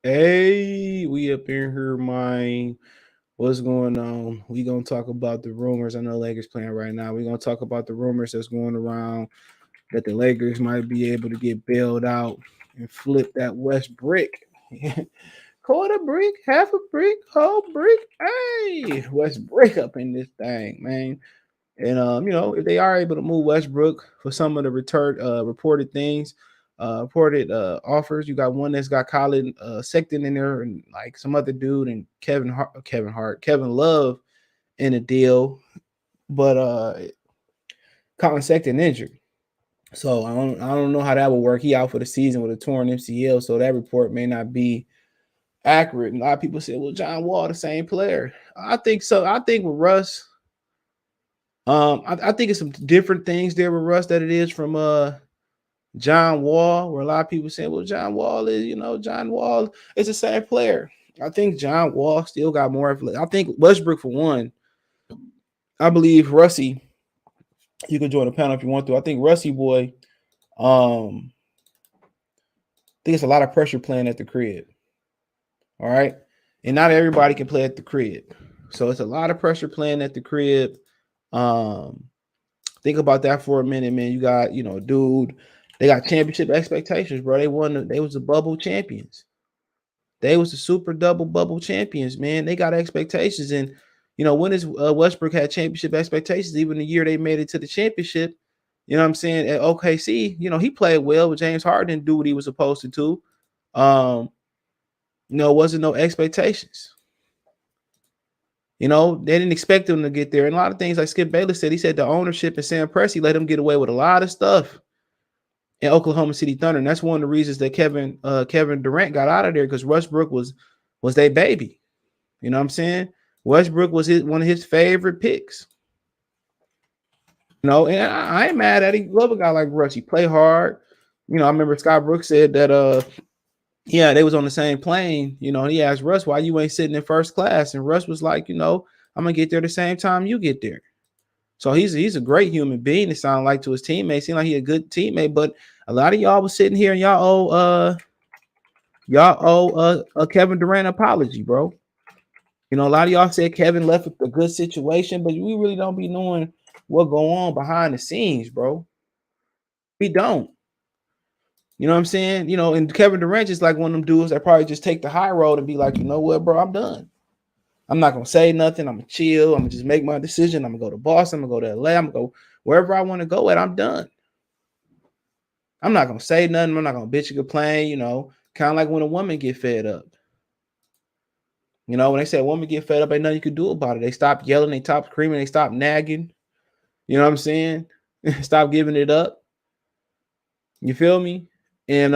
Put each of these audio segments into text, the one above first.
Hey, we up in here, man. What's going on? We gonna talk about the rumors. I know Lakers playing right now. We gonna talk about the rumors that's going around that the Lakers might be able to get bailed out and flip that West brick. Quarter brick, half a brick, whole brick. Hey, Westbrook up in this thing, man. And if they are able to move Westbrook for some of the reported things, reported offers, you got one that's got Colin Sexton in there, and like some other dude, and Kevin Love in a deal, but Colin Sexton injured, so I don't know how that will work. He out for the season with a torn MCL, so that report may not be accurate. And a lot of people say, well, John Wall, the same player. I think so. I think with Russ. I think it's some different things there with Russ that it is from John Wall, where a lot of people say, well, John Wall is the same player. I think John Wall still got more. I think Westbrook for one. I believe Russie. You can join the panel if you want to. I think Russie boy. I think it's a lot of pressure playing at the crib. All right, and not everybody can play at the crib, so it's a lot of pressure playing at the crib. Think about that for a minute, man. You got, dude, they got championship expectations, bro. They was the bubble champions. They was the super double bubble champions, man. They got expectations. And, when is Westbrook had championship expectations, even the year they made it to the championship, you know what I'm saying? At OKC, he played well, but James Harden didn't do what he was supposed to do. Wasn't no expectations. They didn't expect him to get there. And a lot of things like Skip Bayless said, he said the ownership and Sam Presti let him get away with a lot of stuff in Oklahoma City Thunder. And that's one of the reasons that Kevin Durant got out of there, because Westbrook was their baby. You know what I'm saying? Westbrook was one of his favorite picks. And I ain't mad at him. Love a guy like Russ. He play hard. I remember Scott Brooks said that they was on the same plane. He asked Russ, why you ain't sitting in first class? And Russ was like, I'm gonna get there the same time you get there. So he's a great human being. It sounded like to his teammates. Seemed like he a good teammate. But a lot of y'all was sitting here and y'all owe a Kevin Durant apology, bro. A lot of y'all said Kevin left a good situation, but we really don't be knowing what go on behind the scenes, bro. We don't. You know what I'm saying? And Kevin Durant is like one of them dudes that probably just take the high road and be like, you know what, bro, I'm done. I'm not gonna say nothing. I'm gonna chill. I'm gonna just make my decision. I'm gonna go to Boston. I'm gonna go to LA. I'm gonna go wherever I want to go at. I'm done. I'm not gonna say nothing. I'm not gonna bitch and complain. Kind of like when a woman get fed up. When they say a woman get fed up, ain't nothing you can do about it. They stop yelling. They stop screaming. They stop nagging. You know what I'm saying? Stop giving it up. You feel me? And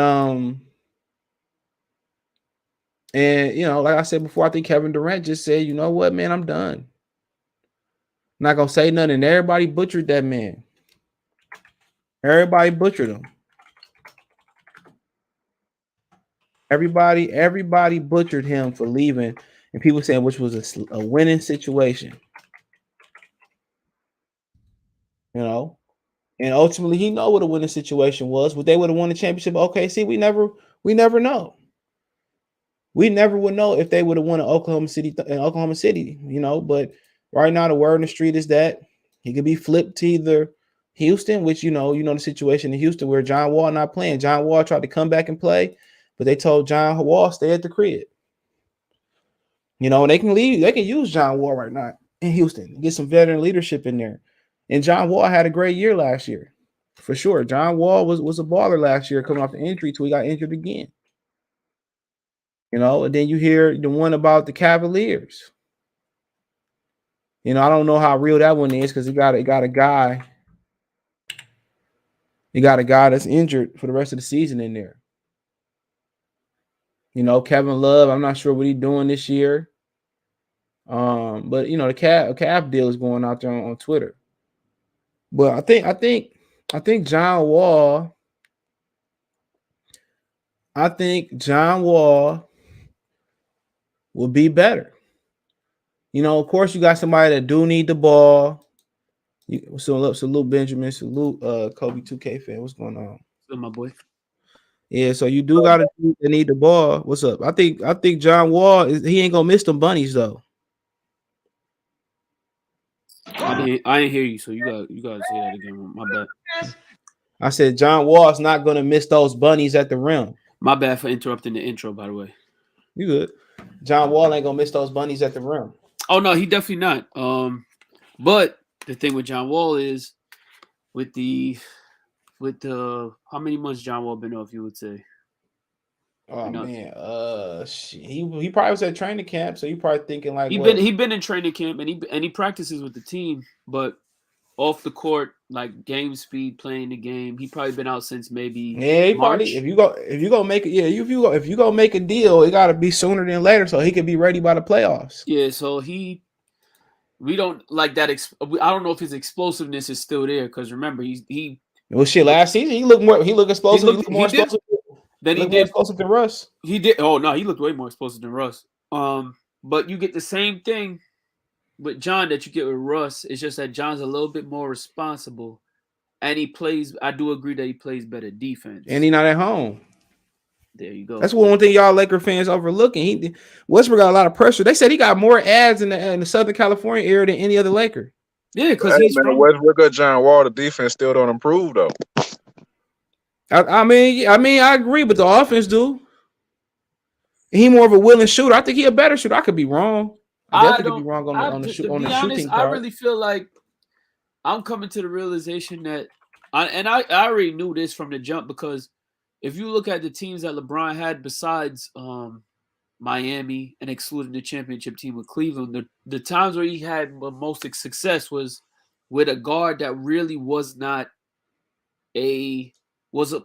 like I said before, I think Kevin Durant just said, you know what, man, I'm done. I'm not gonna say nothing. And everybody butchered that man. Everybody butchered him. Everybody butchered him for leaving, and people saying which was a winning situation. And ultimately he know what a winning situation was. Would they would have won the championship? Okay, see, we never know. We never would know if they would have won in Oklahoma City. But right now the word on the street is that he could be flipped to either Houston, which the situation in Houston where John Wall not playing. John Wall tried to come back and play, but they told John Wall stay at the crib. They can leave. They can use John Wall right now in Houston. Get some veteran leadership in there. And John Wall had a great year last year, for sure. John Wall was a baller last year, coming off the injury till he got injured again. And then you hear the one about the Cavaliers. I don't know how real that one is because he got a guy. He got a guy that's injured for the rest of the season in there. Kevin Love, I'm not sure what he's doing this year. But the Cav deal is going out there on Twitter. But I think John Wall. I think John Wall will be better. Of course, you got somebody that do need the ball. Salute Benjamin. Salute Kobe 2K fan. What's going on? So my boy. Yeah, so you do got to need the ball. What's up? I think John Wall he ain't gonna miss them bunnies though. I didn't hear you, so you gotta say that again. My bad. I said John Wall's not gonna miss those bunnies at the rim. My bad for interrupting the intro, by the way. You good? John Wall ain't gonna miss those bunnies at the rim. Oh no, he definitely not. But the thing with John Wall is with the how many months John Wall been off, you would say? Oh man, he probably was at training camp, so you probably thinking like he been in training camp and he practices with the team, but off the court, like game speed, playing the game, he probably been out since maybe he March. Probably if you go make it, if you go make a deal, it got to be sooner than later, so he can be ready by the playoffs. Yeah, so we don't like that. I don't know if his explosiveness is still there because remember he well shit last season he looked explosive. He looked more explosive. Then he did more explosive than Russ. He did. Oh no, he looked way more explosive than Russ. But you get the same thing with John that you get with Russ. It's just that John's a little bit more responsible, and he plays. I do agree that he plays better defense, and he's not at home. There you go. That's one thing y'all Laker fans overlooking. Westbrook got a lot of pressure. They said he got more ads in the Southern California area than any other Laker. Yeah, because he's from Westbrook or John Wall. The defense still don't improve though. I mean, I agree, but the offense do. He more of a willing shooter. I think he a better shooter. I could be wrong. I definitely could be wrong on the shooting part. I really feel like I'm coming to the realization that, I already knew this from the jump because if you look at the teams that LeBron had besides Miami and excluding the championship team with Cleveland, the times where he had the most success was with a guard that really was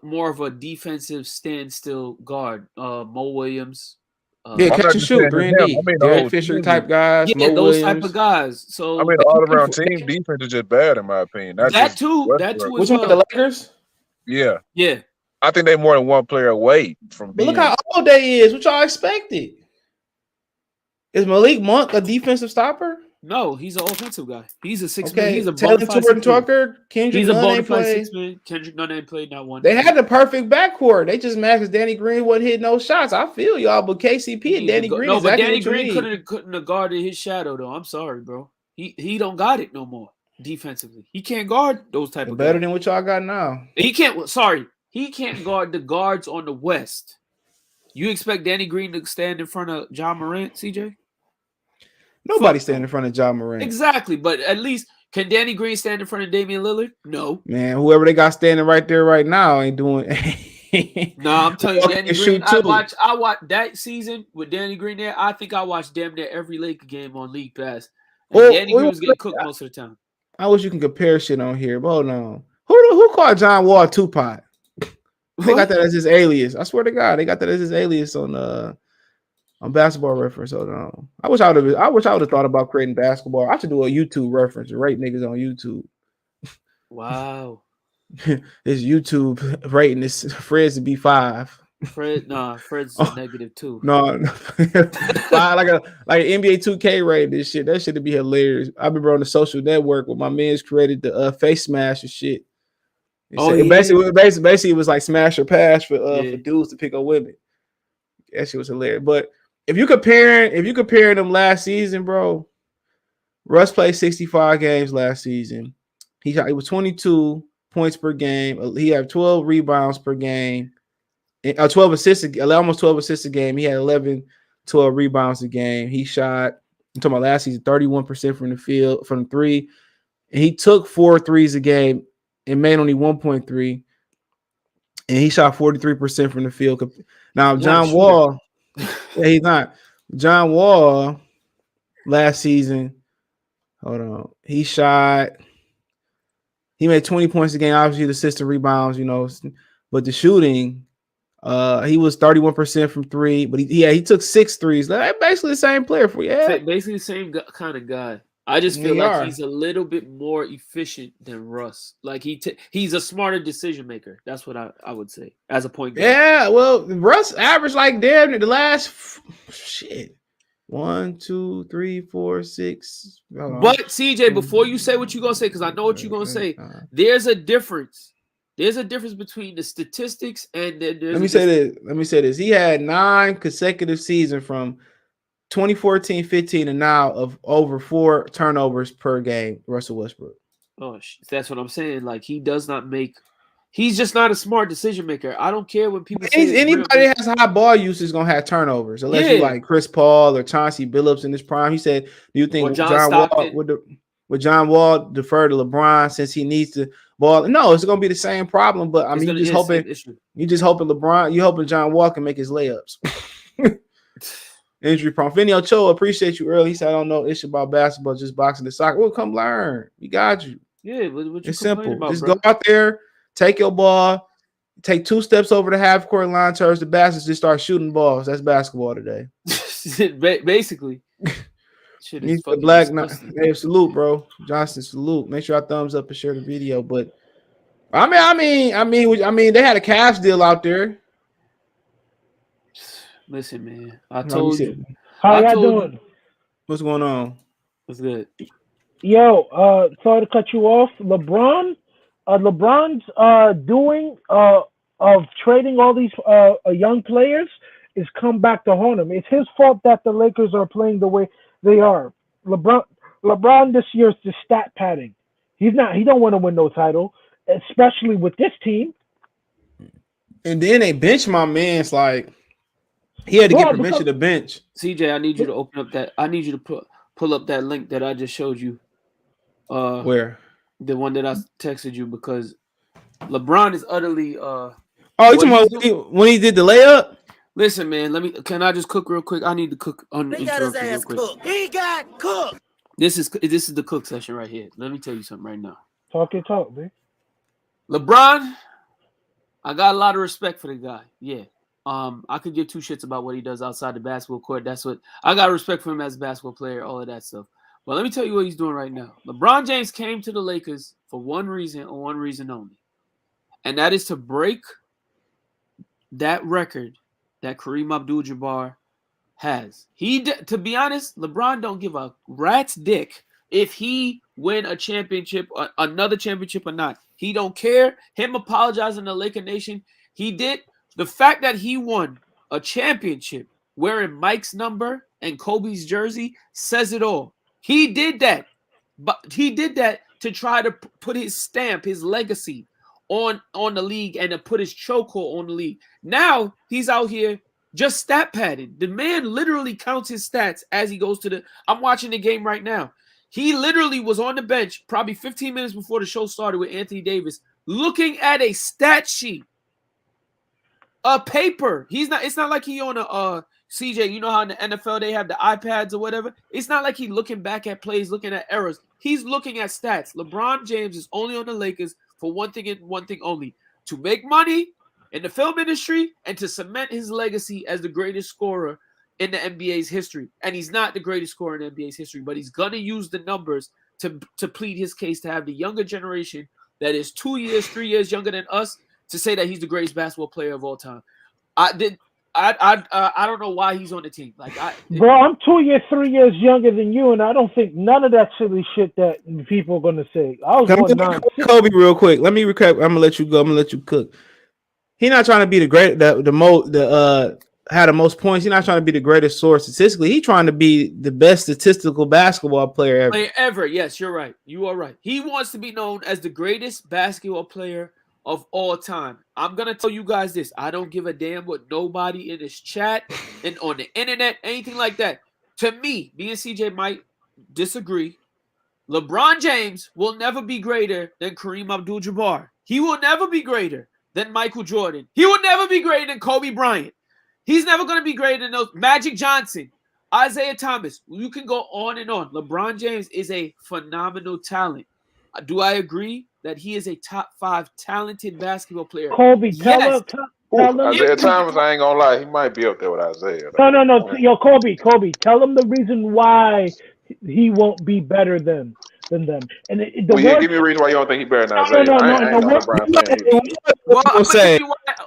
more of a defensive standstill guard. Mo Williams. Catch and shoot, 3-and-D. Derek Fisher type guys. Yeah, Mo those Williams. type of guys. So I mean, all around team defense is just bad in my opinion. That too. Which one with the Lakers? Yeah. Yeah. I think they're more than one player away from. But look how old they is. What y'all expected? Is Malik Monk a defensive stopper? No, he's an offensive guy. He's a 6 okay. man. He's a Taylor Tucker, Kendrick Nunn ain't played. 6 man. Kendrick Nunn ain't played not one. They had the perfect backcourt. They just matched Danny Green wasn't hitting no shots. I feel y'all, but KCP and Danny Green. No, but Danny Green couldn't have guarded his shadow though. I'm sorry, bro. He don't got it no more defensively. He can't guard those type of better guys. Than what y'all got now. He can't. Sorry, he can't guard the guards on the West. You expect Danny Green to stand in front of John Morant, CJ? Nobody standing in front of John Morant. Exactly, but at least can Danny Green stand in front of Damian Lillard? No. Man, whoever they got standing right there right now ain't doing. No, I'm telling you, Danny Green. I watched that season with Danny Green there. I think I watched damn near every Laker game on League Pass. And Danny Green was getting cooked most of the time. I wish you can compare shit on here, but hold on. Who called John Wall Tupac? They got that as his alias. I swear to God, they got that as his alias on Basketball Reference. Hold on. I wish I would have thought about creating basketball. I should do a YouTube reference and rate niggas on YouTube. Wow. This YouTube rating is Fred's to be 5. Fred's -2. No, 5 like NBA 2K rating this shit. That shit would be hilarious. I remember on the social network when my man's created the face smash and shit. Basically, it was like smash or pass for dudes to pick up women. That shit was hilarious. But if you comparing them last season, bro, Russ played 65 games last season. He was 22 points per game. He had 12 rebounds per game. 12 assists, almost 12 assists a game. He had 12 rebounds a game. He shot, I'm talking about last season, 31% from the field, from the three. And he took 4 threes a game and made only 1.3. And he shot 43% from the field. Now, John Wall, he's not. John Wall last season, hold on. He made 20 points a game, obviously the assist and rebounds, but the shooting, he was 31% from 3, but he took 6 threes. Like, basically the same player for you. Yeah. Basically the same kind of guy. I just feel like he's a little bit more efficient than Russ. Like he's a smarter decision maker. That's what I would say as a point guard. Yeah, well, Russ averaged like damn near the last 1, 2, 3, 4, 6. But CJ, before you say what you're gonna say, because I know what you're gonna say, there's a difference There's a difference between the statistics and then there's Let me say this. He had 9 consecutive seasons from 2014-15 and now of over 4 turnovers per game. Russell Westbrook. Oh, that's what I'm saying. Like he does not make. He's just not a smart decision maker. I don't care when people say anybody that has high ball use is gonna have turnovers, unless you like Chris Paul or Chauncey Billups in his prime. He said, "Do you think John Wall would John Wall defer to LeBron since he needs to ball?" No, it's gonna be the same problem. But I mean, you just hoping LeBron, you hoping John Wall can make his layups. Injury prone. Finny Ochoa, appreciate you early. He said, "I don't know issue about basketball, just boxing and soccer." Well, come learn. We got you. Yeah, what it's simple. Just go out there, take your ball, take 2 steps over the half court line towards the basket, just start shooting balls. That's basketball today. Basically. Shit is the black hey, salute, bro. Johnson, salute. Make sure I thumbs up and share the video. But I mean, they had a Cavs deal out there. Listen, man. I told you. How y'all doing? What's going on? What's good? Yo, sorry to cut you off. LeBron's doing of trading all these young players is come back to haunt him. It's his fault that the Lakers are playing the way they are. LeBron this year is just stat padding. He don't want to win no title, especially with this team. And then they bench my man's like he had to get permission to bench. CJ, I need you to open up that. I need you to pull up that link that I just showed you. Where? The one that I texted you, because LeBron is utterly. You talking about when he did the layup? Listen, man. Can I just cook real quick? I need to cook. He got his ass cooked. He got cooked. This is the cook session right here. Let me tell you something right now. Talk your talk, man. LeBron, I got a lot of respect for the guy. Yeah. I could give 2 shits about what he does outside the basketball court. That's what I got respect for him as a basketball player, all of that stuff. But let me tell you what he's doing right now. LeBron James came to the Lakers for one reason and one reason only. And that is to break that record that Kareem Abdul-Jabbar has. To be honest, LeBron don't give a rat's dick if he win a championship, another championship or not. He don't care. Him apologizing to Laker Nation. He did. The fact that he won a championship wearing Mike's number and Kobe's jersey says it all. He did that. But he did that to try to put his stamp, his legacy on the league and to put his chokehold on the league. Now he's out here just stat padding. The man literally counts his stats as he goes to the. I'm watching the game right now. He literally was on the bench probably 15 minutes before the show started with Anthony Davis, looking at a stat sheet, a paper. It's not like he on a CJ. You know how in the NFL they have the iPads or whatever. It's not like he's looking back at plays, looking at errors. He's looking at stats. LeBron James is only on the Lakers for one thing and one thing only: to make money in the film industry and to cement his legacy as the greatest scorer in the NBA's history. And he's not the greatest scorer in the NBA's history, but he's going to use the numbers to plead his case to have the younger generation that is 2 years, 3 years younger than us to say that he's the greatest basketball player of all time. I don't know why he's on the team. Bro, I'm 2 years, 3 years younger than you, and I don't think none of that silly shit that people are going to say. I was going 9. Kobe, real quick. Let me recap. I'm gonna let you go. I'm gonna let you cook. He's not trying to be had the most points. He's not trying to be the greatest source statistically. He's trying to be the best statistical basketball player ever. Yes, you're right. You are right. He wants to be known as the greatest basketball player of all time. I'm going to tell you guys this. I don't give a damn what nobody in this chat and on the internet, anything like that. To me, me and CJ might disagree. LeBron James will never be greater than Kareem Abdul-Jabbar. He will never be greater than Michael Jordan. He will never be greater than Kobe Bryant. He's never going to be greater than those Magic Johnson, Isaiah Thomas. You can go on and on. LeBron James is a phenomenal talent. Do I agree that he is a top 5 talented basketball player? Kobe, yes. tell him. Isaiah Thomas, I ain't gonna lie, he might be up there with Isaiah. No. Yo, Kobe, tell him the reason why he won't be better than them. And give me a reason why you don't think he's better than Isaiah.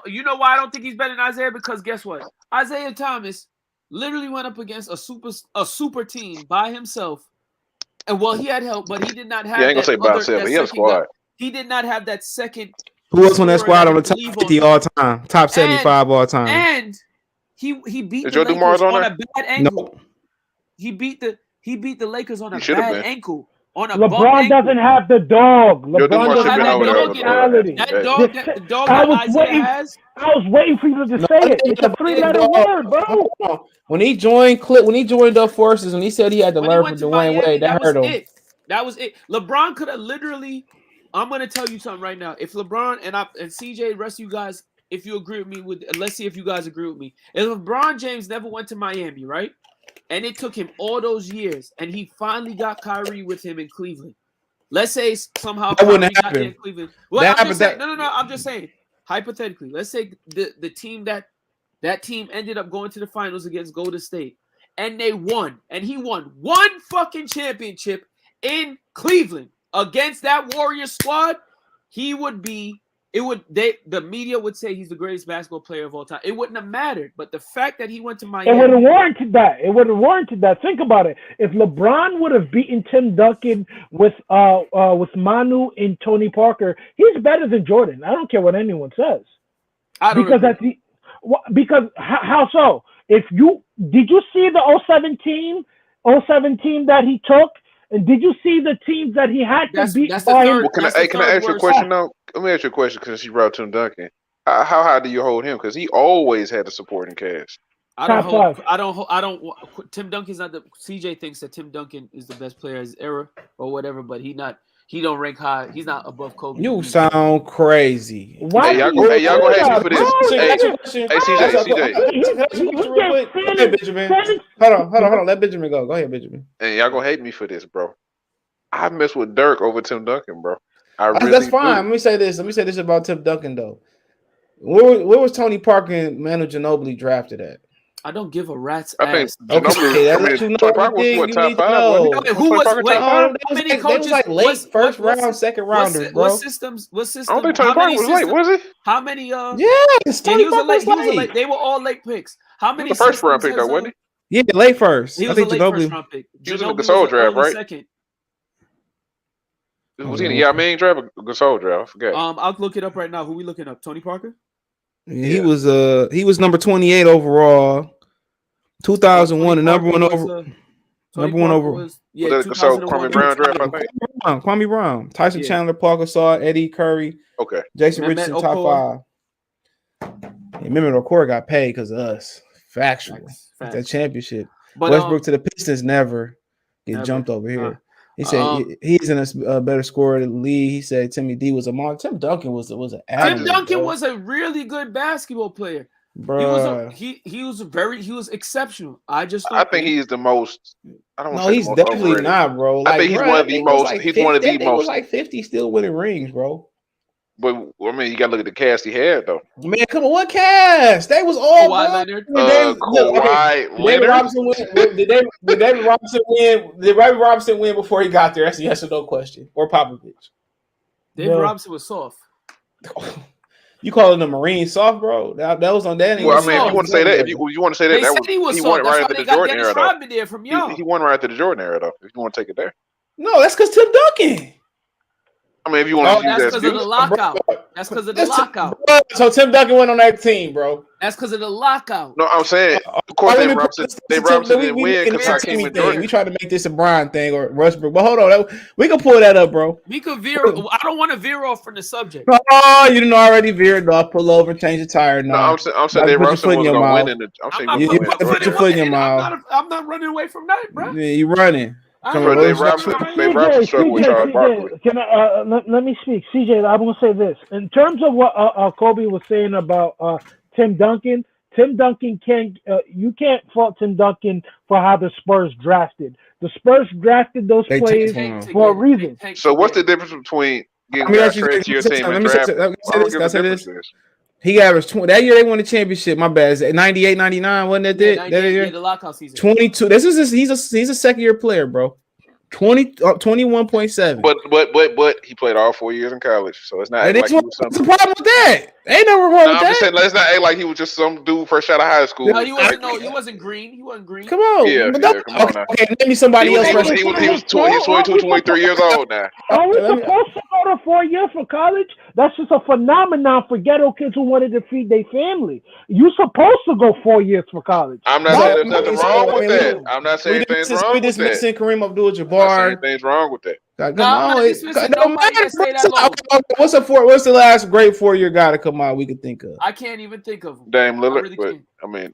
You know why I don't think he's better than Isaiah? Because guess what? Isaiah Thomas literally went up against a super team by himself. And he had help, but he did not have. Yeah, I ain't gonna say by himself, but he had a squad. He did not have that second Who else on that scorer squad on you the top believe 50 all time? Top 75 all time. And he beat Is the Joe Dumars Lakers on on there? a bad ankle. No. He beat the Lakers on He a should have bad been. ankle. On a bum LeBron ankle. doesn't have the dog. Joe LeBron Dumars doesn't should have have been the over there with mentality. That dog I that was Isaiah waiting. has. I was waiting for you to No, say it. It's a three-letter word, bro. Hold on. When he joined up Forces, when he said he had to When he learn went from to Dwayne Miami, Wade, that hurt him. it. That was it. LeBron could have literally. I'm gonna tell you something right now. If LeBron and CJ, rest of you guys, if you agree with me, let's see if you guys agree with me. If LeBron James never went to Miami, right, and it took him all those years, and he finally got Kyrie with him in Cleveland. Let's say somehow That wouldn't Kyrie got happen. there in Cleveland. Well, That I'm just saying, happened. no. I'm just saying, hypothetically, let's say the team that team ended up going to the finals against Golden State, and they won, and he won one fucking championship in Cleveland against that Warriors squad. He would be. The media would say he's the greatest basketball player of all time. It wouldn't have mattered, but the fact that he went to Miami, It would have warranted that. Think about it. If LeBron would have beaten Tim Duncan with Manu and Tony Parker, he's better than Jordan. I don't care what anyone says. I don't agree. Because how so? Did you see the 07 team that he took? And did you see the teams that he had to beat? That's the third. Well, can I ask you a question now? Let me ask you a question because she brought Tim Duncan. How high do you hold him? Because he always had a supporting cast. Tim Duncan's not the. CJ thinks that Tim Duncan is the best player of his era or whatever, but he don't rank high. He's not above Kobe. You sound crazy. Hey, y'all gonna hate me for this. Hey, CJ. Hey, Benjamin. Hold on. Let Benjamin go. Go ahead, Benjamin. And y'all gonna hate me for this, bro. I mess with Dirk over Tim Duncan, bro. That's fine. Let me say this about Tim Duncan though. Where was Tony Parker and Manu Ginobili drafted at? I don't give a rat's ass. Tony Parker was what, top 5? Who was They was like late first round, second rounders, bro. What systems? I don't think Tony Parker was late, was he? How many? Yes, Tony Parker was late. They were all late picks. How many? The first round pick, though, wasn't he? Yeah, late first. He was a late first round pick. He was in the Gasol draft, right? Second. Was he in the Yao draft or Gasol draft? I forget. I'll look it up right now. Who we looking up? Tony Parker? He was number 28 overall. 2001, the number one over. Number one over. Was Gasol, Kwame Brown draft, I think. Kwame Brown, Tyson Chandler, Paul Gasol, Eddie Curry. Okay. Jason Richardson, top 5. Remember, Okoro got paid because of us. Factual. That championship. But Westbrook to the Pistons never jumped over here. He said he's in a better scorer in the league. He said Timmy D was a monster. Tim Duncan was an athlete. Tim Duncan was a really good basketball player. Bro, he was exceptional. I think he's the most. I don't. No, he's definitely overrated. Not, bro. I think he's one of the most. He's one of the most. Was like 50 still winning rings, bro. But I mean, you got to look at the cast he had, though. Man, come on, what cast? They was all Kawhi Leonard. Kawhi Leonard. Did David Robinson win? Did Robbie Robinson win before he got there? That's a yes or no question. Or Popovich. David Robinson was soft. You calling the Marine soft, bro? That was on that. Well, I mean, if you want to say that, if you want to say that, he won right after the Jordan era, though. He won right after the Jordan era, though. If you want to take it there. No, that's because Tim Duncan. I mean, if you want to use that excuse. That's because of the lockout. That's because of the lockout. So Tim Duncan went on that team, bro. That's because of the lockout. No, I'm saying, of course, Dave Robinson didn't win because I came with Jordan. We tried to make this a Brian thing or Westbrook, but hold on, we can pull that up, bro. We could veer. I don't want to veer off from the subject. Oh, you didn't already veered off. Pull over, change the tire. No, I'm saying Dave Robinson was going to win. I'm saying you put your foot in your mouth. I'm not running away from that, bro. Yeah, you running. Dave Robinson struggled with Charles Barkley. Can let me speak, CJ? I'm gonna say this in terms of what Kobe was saying about Tim Duncan. Tim Duncan you can't fault Tim Duncan for how the Spurs drafted. The Spurs drafted those players for a reason. So what's the difference between getting traded to your team and draft? Let me say this. He averaged 20. That year they won the championship. My bad. 98, 99, wasn't that that year? Yeah, the lockout season. 22. He's a second year player, bro. 21.7. But he played all 4 years in college, so it's not. What's the problem with that? Ain't nothing wrong with I'm just that. saying, let's not act like he was just some dude fresh out of high school. No, he wasn't. No, he wasn't green. He wasn't green. Come on. Yeah, But come on now. okay, name me somebody else. He was 22, 23 years old now. Are we supposed to go to 4 years for college? That's just a phenomenon for ghetto kids who wanted to feed their family. You supposed to go 4 years for college. I'm not saying there's nothing wrong with that. I'm not saying anything's wrong with that. We dismissing Kareem Abdul-Jabbar. I'm not saying anything's wrong with that. Come Nah, on, it don't matter. What's the last great 4-year guy to come out we could think of? I can't even think of him. Dame Lillard, really but can't. I mean,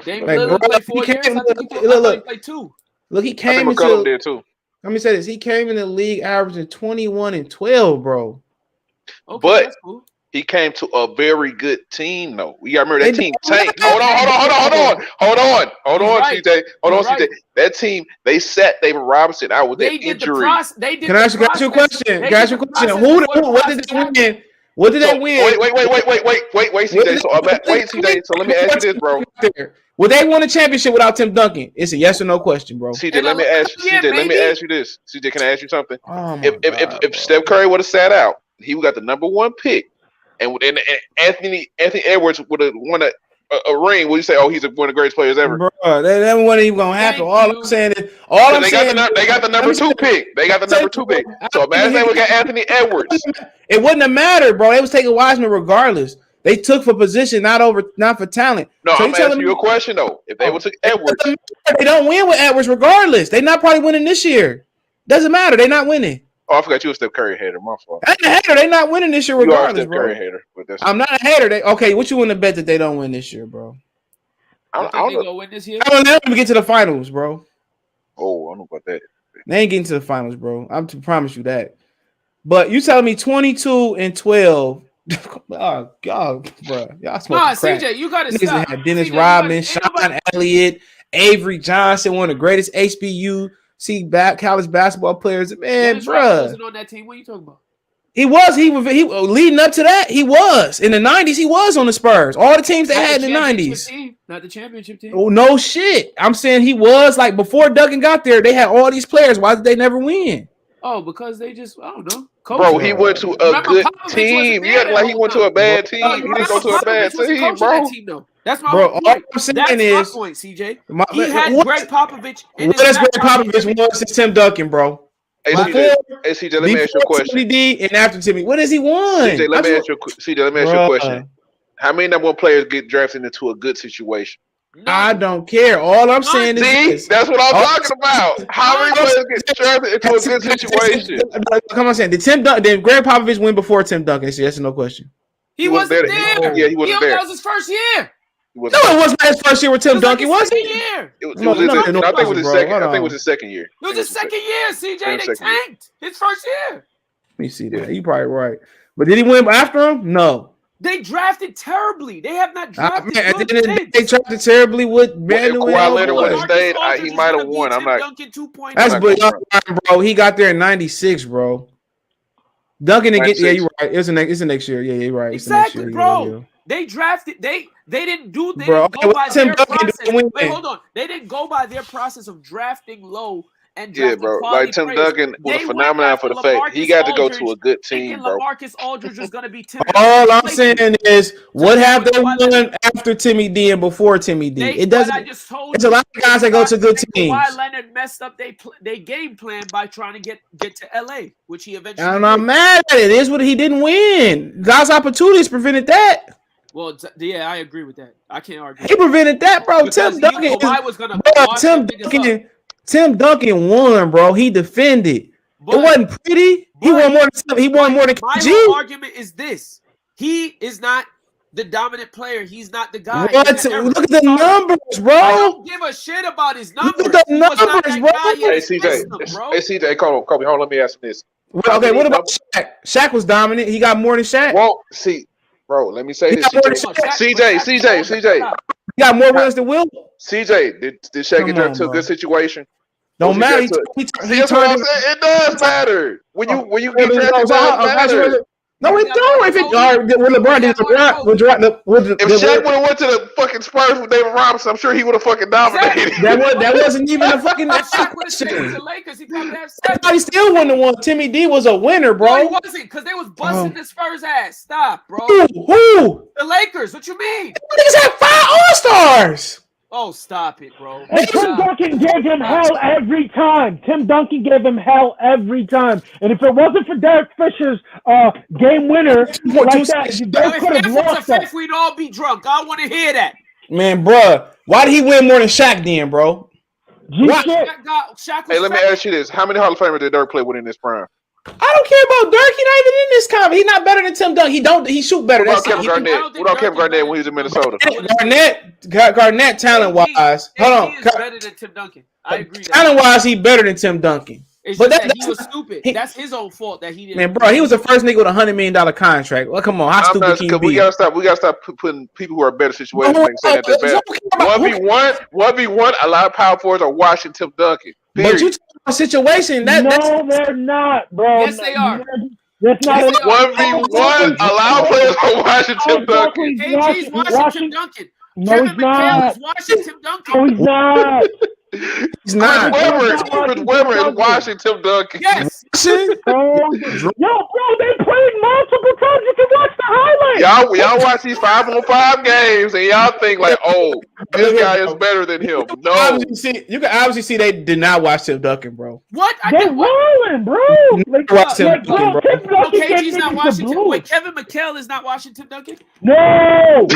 Dame Like, Lillard bro, played 4 he years. came- I think he look. played 2. Look, he I came think McCollum into. did too. Let me say this: he came in the league averaging 21 and 12, bro. Okay, But- that's cool. He came to a very good team, though. You gotta remember that They team don't- tanked. Hold on, Right. CJ. Hold on, You're CJ. That team, they sat David Robinson out with that They did the injury. process. They did. Can I ask you a question? Can I ask you a question? What did they win? What did they win? Wait, CJ. So let me ask you this, bro. Would they won a championship without Tim Duncan? It's a yes or no question, bro. CJ, let me ask you this. CJ, can I ask you something? Oh my If God, bro. Steph Curry would have sat out, he would got the number 1 pick, and Anthony Edwards would have won a ring. Would you say, oh, he's one of the greatest players ever? Bro, that wasn't even gonna happen. Thank All you. I'm saying is, They got the number 2 pick. They got the number 2 pick. So imagine they would got Anthony Edwards. It wouldn't have mattered, bro. They was taking Wiseman regardless. They took for position, not for talent. No, So I'm you telling asking me- you a question though. If they would took Edwards, They don't win with Edwards regardless. They not probably winning this year. Doesn't matter. They not winning. oh, I forgot you a Steph Curry hater. My fault. I ain't a hater. They not winning this year You are a regardless, Steph bro. Curry hater, but that's I'm not a hater. Okay, what you want to bet that they don't win this year, bro? I You don't think they know. gonna win this year? I don't know. Even get to the finals, bro. Oh, I don't know about that. They ain't getting to the finals, bro. I'm to promise you that. But you telling me 22 and 12? Oh God, bro, y'all smoking Nah, crack. CJ, you gotta Niggas stop. that had Dennis CJ, you Rodman, gotta- ain't nobody- Sean Elliott, Avery Johnson, one of the greatest HBU college basketball players. Man, Dennis Rodman bruh. wasn't on that team. What are you talking about? He was leading up to that. He was in the 90s. He was on the Spurs. All the teams they Not had the in the championship 90s. team, not the championship team. Oh no shit. I'm saying he was like before Duncan got there. They had all these players. Why did they never win? Oh, because they just I don't know. Bro, he went to a Remember, good Popovich team. wasn't You there act that like he whole went to a time. bad team. No, He you didn't go remember to a bad Popovich wasn't team, coaching bro. that team, though. That's my Bro, whole all point. I'm saying That's is- my point, CJ. He had what- Greg Popovich. In What his is Greg back pocket. Popovich won since Tim Duncan, bro? Hey, Before- CJ, let me ask you a Before question. Timmy D and after Timmy, what has he won? CJ, let me ask you a question. Bruh, How many number 1 players get drafted into a good situation? I don't care. All I'm saying is See, this. that's what I'm All- talking about. How many players get drafted into a good situation? Come on, saying did Greg Popovich win before Tim Duncan? So yes or no question. He wasn't there. Yeah, he wasn't there. That was his first year. He wasn't No, there. it wasn't his first year with Tim It was like Duncan, his was second it? year. It was No, his, no, I think it was his bro. second. Hold I think it on. was his second year. It was his second year, CJ. They Second year. tanked his first year. Let me see that. You probably right. But did he win after him? No. They drafted terribly. They have not drafted Man, at the good end of the day, since. they drafted terribly with Brandon Kawhi Williams. Leonard would have Marcus stayed, Aldridge he is might have gonna be won. I'm Tim not. Duncan 2.0. That's I'm but not bro. He got there in '96, bro. Duncan again. Yeah, 96. you're right. It's the next year. Yeah, you're right. It's the Exactly, next year. bro. Yeah. They drafted. They didn't do. They Bro, didn't go by Tim their Duncan process. didn't win. Wait, hold on. They didn't go by their process of drafting low and Yeah, drafting bro. quality Like Tim players. Duncan was They a went phenomenon after for the fact he LaMarcus got to go to Aldridge, a good thinking team, bro. LaMarcus Aldridge was going to be Tim. All I'm saying is, what Tim have they Duncan, Kawhi won after Timmy D and before Timmy D? It What I doesn't. just told It's a you, lot of guys that go to good teams. Kawhi Leonard messed up they game plan by trying to get to LA, which he eventually I'm did. not mad at it. It's what he didn't win. God's opportunities prevented that. Well, yeah, I agree with that. I can't argue. He prevented that, bro. Because Tim Duncan. Kawhi was gonna Bro, wash Tim them niggas up. Duncan. Tim Duncan won, bro. He defended. But- it wasn't pretty. He but- won more than he won more than My KG. whole argument is this: he is not the dominant player. He's not the guy. What? in the era. Look at the Sorry. numbers, I bro. don't give a shit about his numbers. Look at the He was not numbers, that bro. guy in Hey, his CJ. system, bro. Hey, CJ. Kobe, hold on. Let me ask you this. Okay, what about Shaq? Shaq was dominant. He got more than Shaq. Well, see, bro, let me say He this. got more than CJ. Shaq. CJ. He got more wins than Will. CJ, did Shaq Come get drafted on, to a bro. good situation? Don't He matter. got to- He See, that's what I'm turned. saying. It does matter. When you get drafted, it does How matter. No, it don't. If it when LeBron did if Shaq would have went to the fucking Spurs with David Robinson, I'm sure he would have fucking dominated. That wasn't even a fucking Shaq would have stayed with the Lakers. He probably have Everybody still wouldn't have won. Timmy D was a winner, bro. No, he wasn't, because they was busting the Spurs ass. Stop, bro. Who? The Lakers. What you mean? Niggas had 5 All-Stars. Oh, stop it, bro. And Tim Duncan gave him hell every time. Tim Duncan gave him hell every time. And if it wasn't for Derek Fisher's game winner like that, they could have lost that. We'd all be drunk. I want to hear that. Man, bro, why did he win more than Shaq then, bro? Shaq Hey, let me ask you this: how many Hall of Famers did Dirk play with in this prime? I don't care about Dirk. He not even in this comment. He's not better than Tim Duncan. He shoot better. What about Kevin Garnett? What about Kevin Garnett when he was in Minnesota? Garnett, talent wise, hold on. He is better than Tim Duncan. I agree. Talent wise, he better than Tim Duncan. But that he was stupid. That's his own fault that he didn't. Man, bro, he was the first nigga with $100 million contract. Well, come on, how stupid can you be? We gotta stop putting people who are better situations saying that they're better. 1v1. A lot of power forwards are watching Tim Duncan. Period. But you talking about situation they're not, bro. Yes, they are. That's not 1v1. A lot of players are watching Tim Duncan. KG's watching Tim Duncan. No, Kevin he's not. McHale is watching Tim Duncan. No, he's not. He's not. Chris Webber is watching Tim Duncan. Yes. Yo, bro, they played multiple times. You can watch the highlights. Y'all watch these 5-on-5 games and y'all think like, oh, this guy is better than him. No. You can obviously see they did not watch Tim Duncan, bro. What? They're rolling, bro. KG's not watching. Wait, Kevin McHale is not watching Tim Duncan? No.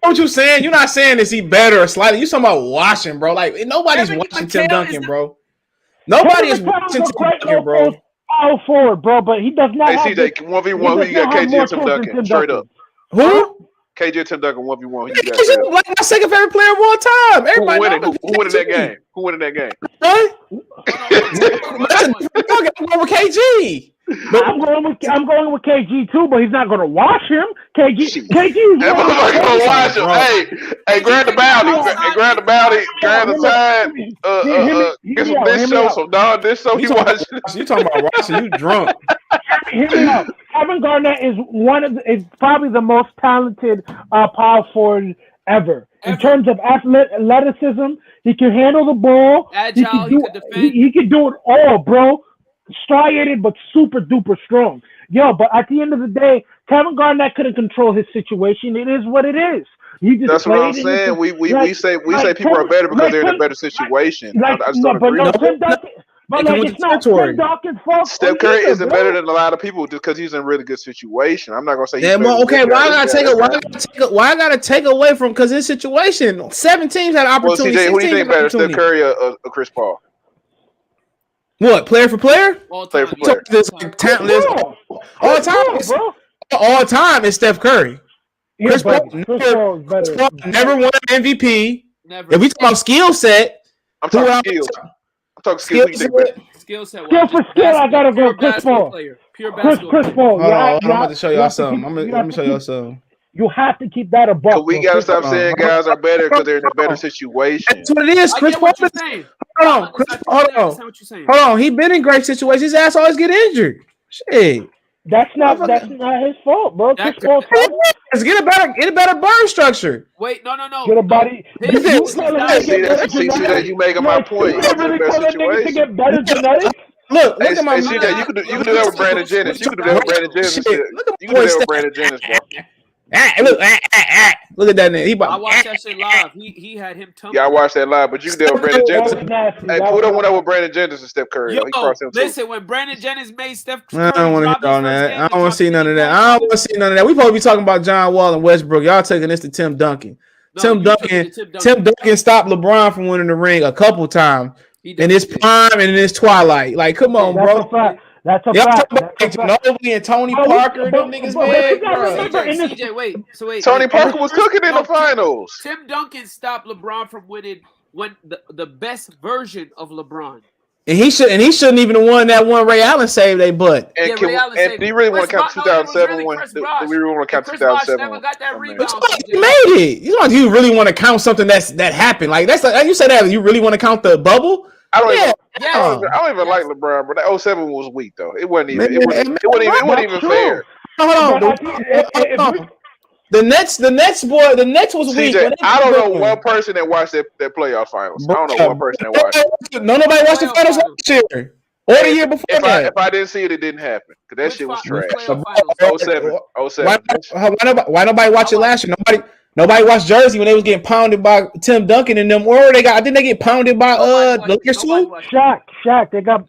What you saying? You're not saying is he better or slightly. You talking about watching, bro. Like nobody's watching Tim Duncan, bro. Nobody is watching Tim Duncan, bro. Power forward, bro, but he does not. Hey, CJ, 1v1, who you got? KG and Tim Duncan, straight up. Who? KG and Tim Duncan, 1v1. Who you got? Like my second favorite player of all time. Everybody who winning that game? Who winning that game? What? I'm going with KG. I'm going with KG too, but he's not going to watch him. KG is that motherfucker gonna watch him. Hey, grab the bounty, grab the side. Get some dish show, some Don dish show. He watching. You talking about watching? You drunk? Hear me out. Kevin Garnett is probably the most talented power forward ever. In terms of athleticism, he can handle the ball. Agile, he can defend. He can do it all, bro. Striated but super duper strong. Yo, but at the end of the day, Kevin Garnett couldn't control his situation. It is what it is. That's what I'm saying. We say people are better because they're in a better situation. I just don't agree. But it's not Tim Duncan's fault. Steph Curry isn't better than a lot of people just because he's in a really good situation. I'm not gonna say. Yeah, well, okay. Why I gotta take away from because his situation? 7 teams had opportunity. Well, CJ, who do you think better, Steph Curry or Chris Paul? What, player for player? Player for player. All time is Steph Curry. Chris Paul never won an MVP. Never. If we talk about skill set, I'm talking skills. I'm talking skill set. Skill for skill, I gotta go Chris Paul. Pure basketball. Chris Paul. I'm about to show y'all something. Let me show y'all something. You have to keep that above. We gotta stop saying guys are better because they're in a better situation. That's what it is. Chris Paul. Hold on. He been in great situations. His ass always get injured. Shit. That's not his fault, bro. Chris Paul. Get a better burn structure. Wait, no. Get a body. See that you making my point. You really tell that nigga to get better genetics? Look at my. You can do that with Brandon Jennings. You can do that with Brandon Jennings. You can do that with Brandon Jennings, bro. Look at that nigga. I watched that shit live. He had him tumbling. Yeah, I watched that live, but you can deal with Brandon Jennings. Hey, put up one up with Brandon Jennings and Steph Curry. Listen, when Brandon Jennings made Steph Curry, I don't want to hear all that. I don't want to see none of that. We probably be talking about John Wall and Westbrook. Y'all taking this to Tim Duncan. Tim Duncan stopped LeBron from winning the ring a couple times in his prime and in his twilight. Like, come on, bro. That's a fact. Ginobili and Tony Parker, them niggas, man. CJ, wait. Tony Parker was cooking in the finals. Tim Duncan stopped LeBron from winning when the best version of LeBron. And he shouldn't even have won that one. Ray Allen saved they butt. And do you really want to count 2007 one? Do we really want to count 2007? Never got that rebound. He made it. You really want to count something that happened? Like you said that you really want to count the bubble? I don't even. Yes. I don't even like LeBron, but that 07 was weak though. It wasn't even. It wasn't even fair. Hold on. The Nets was weak. CJ, I don't know one person that watched that playoff finals. I don't know one person that watched it. Nobody watched the finals last year or the year before that. If I didn't see it, it didn't happen. Because that shit was trash. 07. Why nobody watch it last year? Nobody watched Jersey when they was getting pounded by Tim Duncan and them. Or I think they get pounded by the Lakers too. Shaq. They got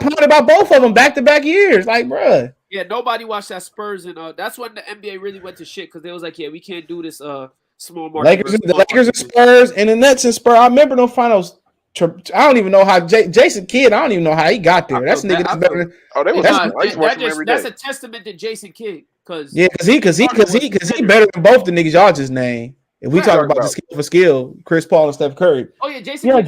pounded by both of them back-to-back years. Like, bruh. Yeah, nobody watched that Spurs, and that's when the NBA really went to shit because they was like, yeah, we can't do this small market. The Lakers and Spurs and the Nets and Spurs. I remember those finals. I don't even know how Jason Kidd. I don't even know how he got there. That's nigga that's better. That's a testament to Jason Kidd. Because he better than both the niggas y'all just named. If we talk about the skill for skill, Chris Paul and Steph Curry. Oh yeah, Jason. Yeah,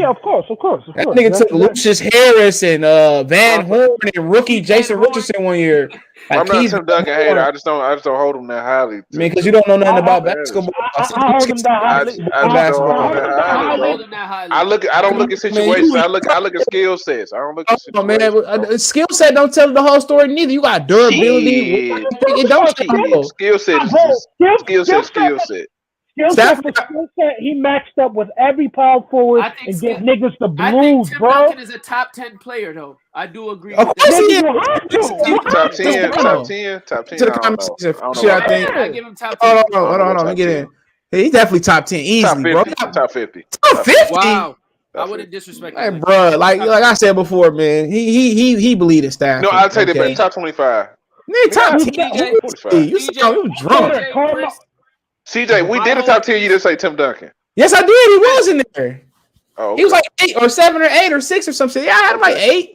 of course. That nigga took Lucius Harris and Van Horn and rookie Jason Richardson one year. I'm not Tim Duncan hater. I just don't hold him that highly. I mean, because you don't know nothing about basketball. I hold him that highly. I don't look at situations. I look at skill sets. I don't look at situations. Man, skill set don't tell the whole story neither. You got durability. It don't tell. Skill set. He matched up with every power forward and get niggas the blues, Tim bro. Duncan is a top 10 player, though. I do agree. Of course he is. Top 10. To the conversation. I give him top 10. Hold on. Let me get in. He's definitely top 10 easily, bro. Top 50. Top 50. Wow. I wouldn't disrespect him. Bro, like I said before, man, he believed in staff. No, I'll take that back. Top 25. Man, top 10. You drunk. CJ, we did a top 10. You didn't say Tim Duncan. Yes, I did. He was in there. Oh, okay. He was like 8 or 7 or 8 or 6 or something. Yeah, I had him like 8.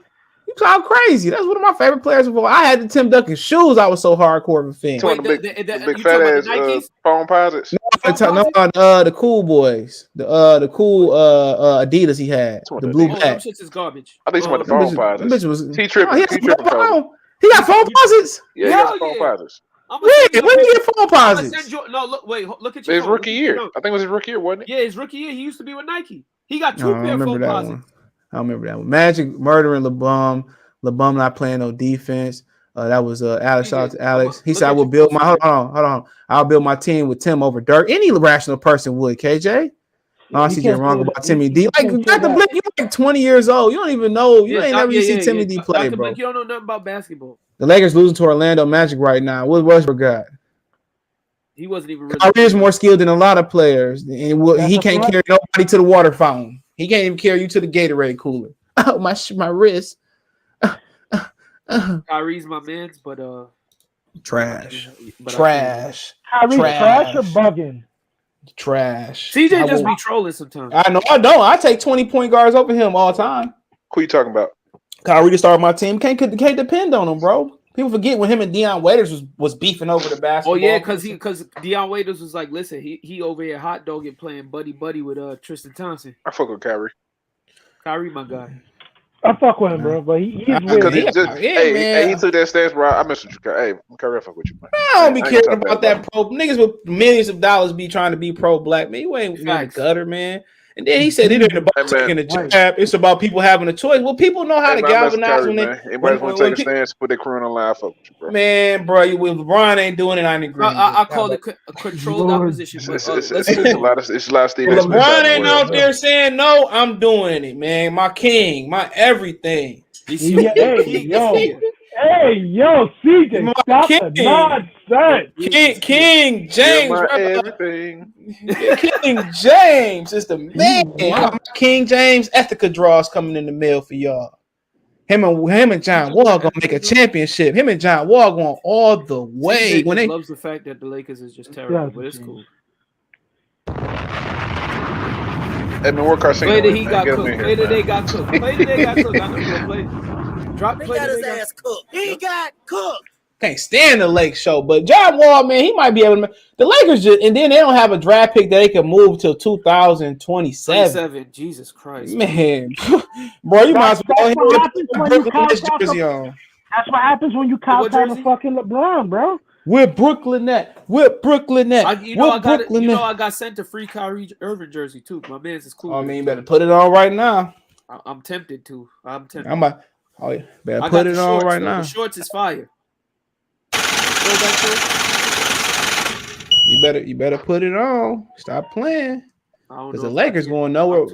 You sound crazy. That's one of my favorite players before. I had the Tim Duncan shoes. I was so hardcore of a fan. The big fat ass phone posits. No, the cool boys. The cool Adidas he had. The blue black. Shit's is garbage. I think it's about the phone posits. He tripping. He got phone posits. Yeah, he got phone posits. When did he get phone posits? No, look at your his rookie year. I think it was his rookie year, wasn't it? Yeah, his rookie year. He used to be with Nike. He got 2 pair of phone posits. I remember that one. Magic murdering LeBum not playing no defense. That was Alex. Shout out to Alex. He said, "I will build my hold on. I'll build my team with Tim over Dirk. Any rational person would." KJ. I see getting wrong about Timmy D. Like Dr. Blick, you're like 20 years old. You don't even know. You ain't never seen Timmy D play, bro. You don't know nothing about basketball. The Lakers losing to Orlando Magic right now. What Westbrook got? He wasn't even really. Kyrie is more skilled than a lot of players, and he can't carry nobody to the water fountain. He can't even carry you to the Gatorade cooler. Oh, my wrist. Kyrie's my man's, but trash. Kyrie's trash or bugging? Trash. CJ just be trolling sometimes. I know. I don't. I take 20 point guards over him all the time. Who you talking about? Kyrie to start my team. Can't depend on him, bro. People forget when him and Deion Waiters was beefing over the basketball. Oh yeah, because Deion Waiters was like, listen, he over here hot dogging playing buddy with Tristan Thompson. I fuck with Kyrie. Kyrie, my guy. I fuck with him, bro, but he's weird. He took that stance, bro. I mess with you. Hey, Kyrie, I fuck with you, man. I don't be caring about that pro. Niggas with millions of dollars be trying to be pro-black. Man, you ain't in the gutter, man. And then he said it ain't about taking a jab. It's about people having a choice. Well, people know how to galvanize when they. Anybody want to take a stance, put their crew on the line. Fuck with you, bro. Man, bro, LeBron ain't doing it. I ain't agreeing. I call it a controlled opposition. It's a lot of Steve. LeBron ain't out there saying no. I'm doing it, man. My king, my everything. Hey, yo, CJ, stop the nonsense. King James, everything. King James is the man. King James Ethica draws coming in the mail for y'all. Him and John Wall gonna make a championship. Him and John Wall going all the way. CJ loves the fact that the Lakers is just terrible, but it's cool. Hey man, work our play that he got cooked. Play that they got cooked. Play that they got cooked. I know you're gonna play. Drop they got his ass cooked. He got cooked. Can't stand the Lake show, but John Wall, man, he might be able to. The Lakers just, and then they don't have a draft pick that they can move till 2027. Jesus Christ, man, bro, you might as well go ahead and put this jersey on. That's what happens when you count on fucking LeBron, bro. Where Brooklyn at? Where Brooklyn at? I got sent a free Kyrie Irving jersey too. My man's is cool. I mean, you better put it on right now. I'm tempted to. Better put it on shorts, right though. now. The shorts is fire. You better put it on. Stop playing. Because the Lakers going nowhere.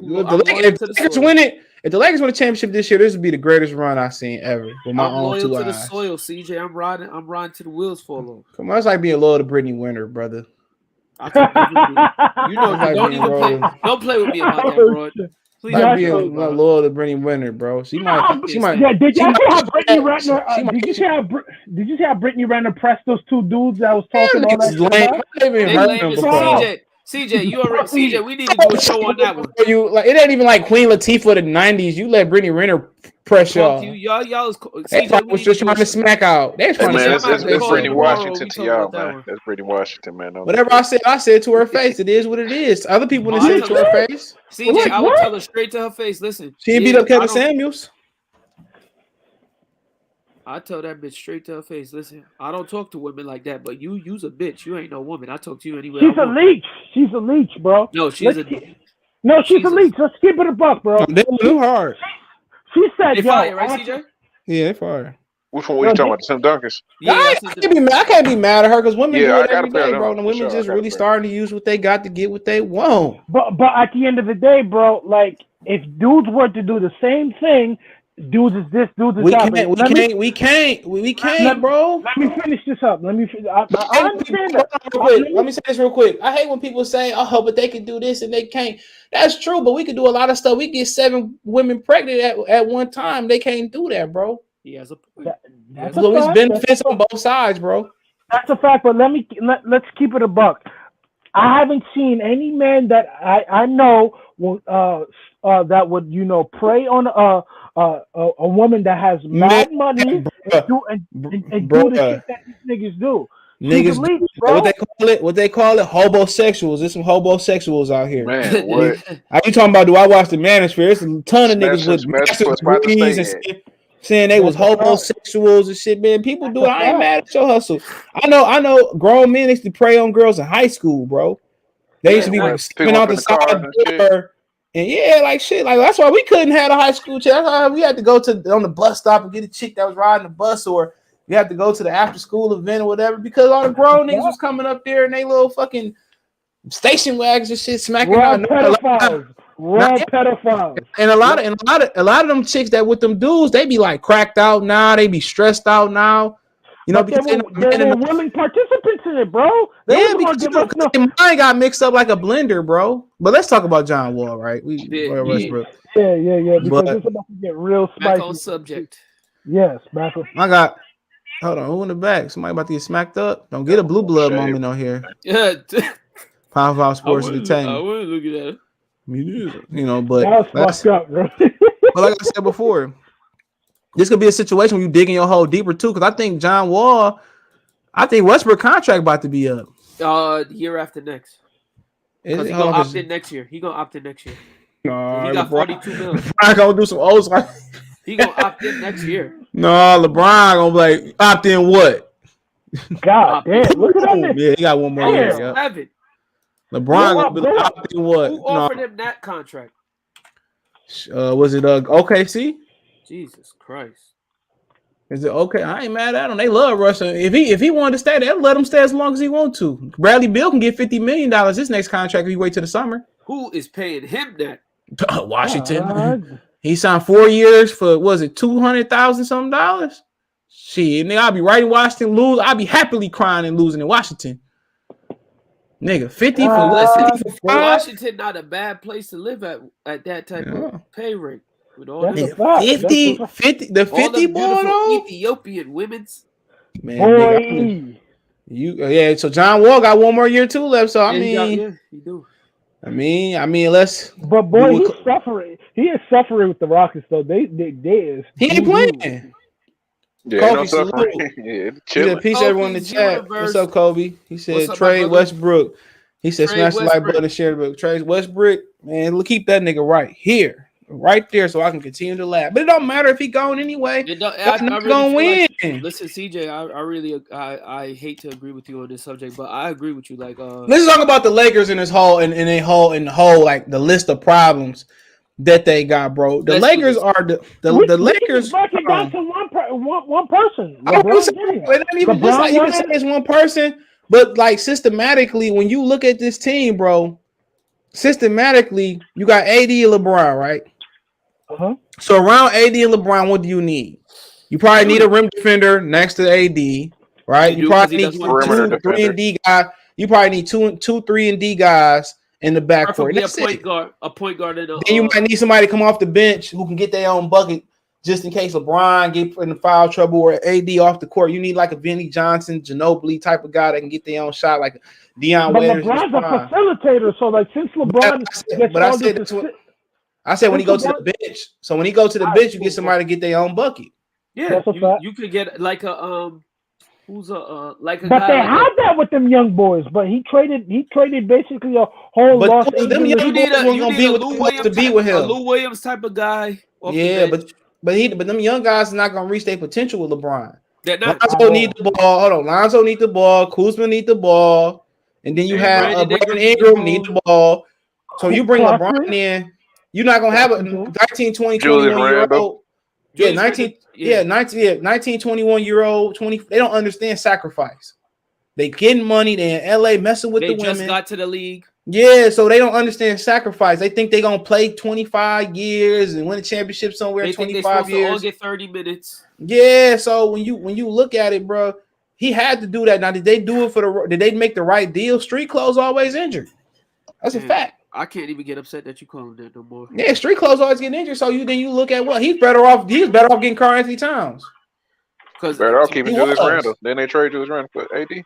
If the Lakers win a championship this year, this would be the greatest run I've seen ever. With my own 2 eyes. I'm loyal to the soil, CJ. I'm riding to the wheels fall off. Come on, it's like being loyal to Brittany Winter, brother. Don't play with me about that, bro. Please like being loyal to Brittany Winter, bro. She might. Yeah, did you see how Brittany Renner? Did you see how Brittany Renner pressed those 2 dudes that was talking all that shit? CJ, you already. CJ, we need to do a show on that one. It ain't even like Queen Latifah of the '90s. You let Brittany Renner press y'all. Y'all was just trying to smack out. They trying to that's Brittany Washington to y'all, man. That's Brittany Washington, man. Whatever I said to her face. It is what it is. Other people didn't say it to her face. CJ, I would tell her straight to her face. Listen, she ain't beat up Kevin Samuels. I tell that bitch straight to her face. Listen, I don't talk to women like that, but you's a bitch. You ain't no woman. I talk to you anyway. She's a leech. She's a leech, bro. No, she's a leech. Let's keep it a buck, bro. They do hard. She said, they fire, right, CJ? Yeah, they fire. Which one were you talking about? The Tim Duncans? Yeah, I can't be mad at her because women do it every day, bro. And the women sure, just really starting to use what they got to get what they want. But at the end of the day, bro, like if dudes were to do the same thing, dudes is this, dudes is that. We can't, bro. Let me finish this up. I understand that. Let me say this real quick. I hate when people say, "Oh, but they can do this and they can't." That's true, but we can do a lot of stuff. We get 7 women pregnant at one time. They can't do that, bro. He has a point. So it's benefits on both sides, bro. That's a fact. But let's keep it a buck. I haven't seen any man that I know that would prey on a woman that has mad money and do the shit that these niggas do. Niggas, what they call it, hobosexuals. There's some hobosexuals out here. Man, what? Are you talking about? Do I watch the Manosphere? There's a ton of niggas with master's degrees and saying they was homosexuals and shit. Man, people do it. I ain't mad at your hustle. I know. Grown men used to prey on girls in high school, bro. They used to be spinning out the side of the door. And like shit, like that's why we couldn't have a high school chick. That's why we had to go on the bus stop and get a chick that was riding the bus, or you have to go to the after school event or whatever, because all the grown niggas was coming up there and they little fucking station wagons and shit smacking out. Pedophiles. And a lot of them chicks that with them dudes, they be like cracked out now, they be stressed out now. Because they were willing participants in it, bro. Because their mind got mixed up like a blender, bro. But let's talk about John Wall, right? Westbrook. Yeah. Because it's about to get real spicy. Back on subject. Yes, back on. Hold on, who in the back? Somebody about to get smacked up? Don't get a blue blood moment on here. Yeah. Power 5 Sports Entertainment. I wouldn't look at that. But that was fucked up, bro. But like I said before, this could be a situation where you digging your hole deeper too. Because I think Westbrook contract about to be up. Year after next. Because he gonna opt in next year. He got 42 million. LeBron gonna do some old stuff. He gonna opt in next year. No, LeBron gonna be like, opt in what? God damn! Look at that. Yeah, he got one more year. Yep. LeBron gonna be like, opt in what? Who offered him that contract? Was it OKC? Jesus Christ. Is it okay? I ain't mad at him. They love Russell. If he wanted to stay, they'll let him stay as long as he want to. Bradley Beal can get $50 million his next contract if he wait till the summer. Who is paying him that? Washington. He signed 4 years for, was it $200,000 something dollars? Shit, nigga, I'll be right in Washington lose. I'll be happily crying and losing in Washington. Nigga, 50 for Washington not a bad place to live at that type of pay rate. With all the 50 going on? Ethiopian women's. Man, nigga, so John Wall got one more year too left. So he do. I mean, let's. But boy, he's suffering. He is suffering with the Rockets though. They is. He ain't playing. Yeah, Kobe, salute. Peace everyone in the chat. What's up, Kobe? He said trade Westbrook. He said smash the like button and share the book. Trade Westbrook, man. Keep that nigga right here. right there, so I can continue to laugh. But it don't matter if he going anyway. I'm not gonna win. Listen, CJ, I really I hate to agree with you on this subject, but I agree with you. Like, let's talk about the Lakers in this whole in the whole like the list of problems that they got, bro. The Lakers are the Lakers. Break it down to one person. You can say it's one person, but like systematically, when you look at this team, bro, systematically you got AD and LeBron, right? Uh-huh. So around AD and LeBron, what do you need? You probably need a rim defender next to AD, right? You probably need 2, 3 and D guys. You probably need 2, 3 and D guys in the backcourt. A point guard. Then you might need somebody to come off the bench who can get their own bucket just in case LeBron get in foul trouble or AD off the court. You need like a Vinnie Johnson, Ginobili type of guy that can get their own shot, like Deion Waiters. LeBron's a facilitator, so like since LeBron, I said when he goes to the bench. So when he goes to the bench, you get somebody to get their own bucket. Yeah, you could get like a who's a like a. But they had that with them young boys. But he traded basically a whole Los Angeles. You need a Lou Williams type of guy. Yeah, but them young guys are not gonna reach their potential with LeBron. Lonzo need the ball. Hold on, Lonzo need the ball. Kuzma need the ball, and then you have Brandon Ingram need the ball. So you bring LeBron in, you're not gonna have a 19, 20, 21 year old. Yeah, 19, 21 year old, 20. They don't understand sacrifice. They getting money. They in LA messing with the women. They just got to the league. Yeah, so they don't understand sacrifice. They think they're gonna play 25 years and win a championship somewhere. They 25 years. All get 30 minutes. Yeah, so when you look at it, bro, he had to do that. Now, did they do it did they make the right deal? Street clothes always injured. That's a fact. I can't even get upset that you call him that no more. Yeah, street clothes always get injured. So you look at what he's better off. He's better off getting Karl-Anthony Towns. Better off keeping Julius Randle. Then they trade Julius Randle for AD. They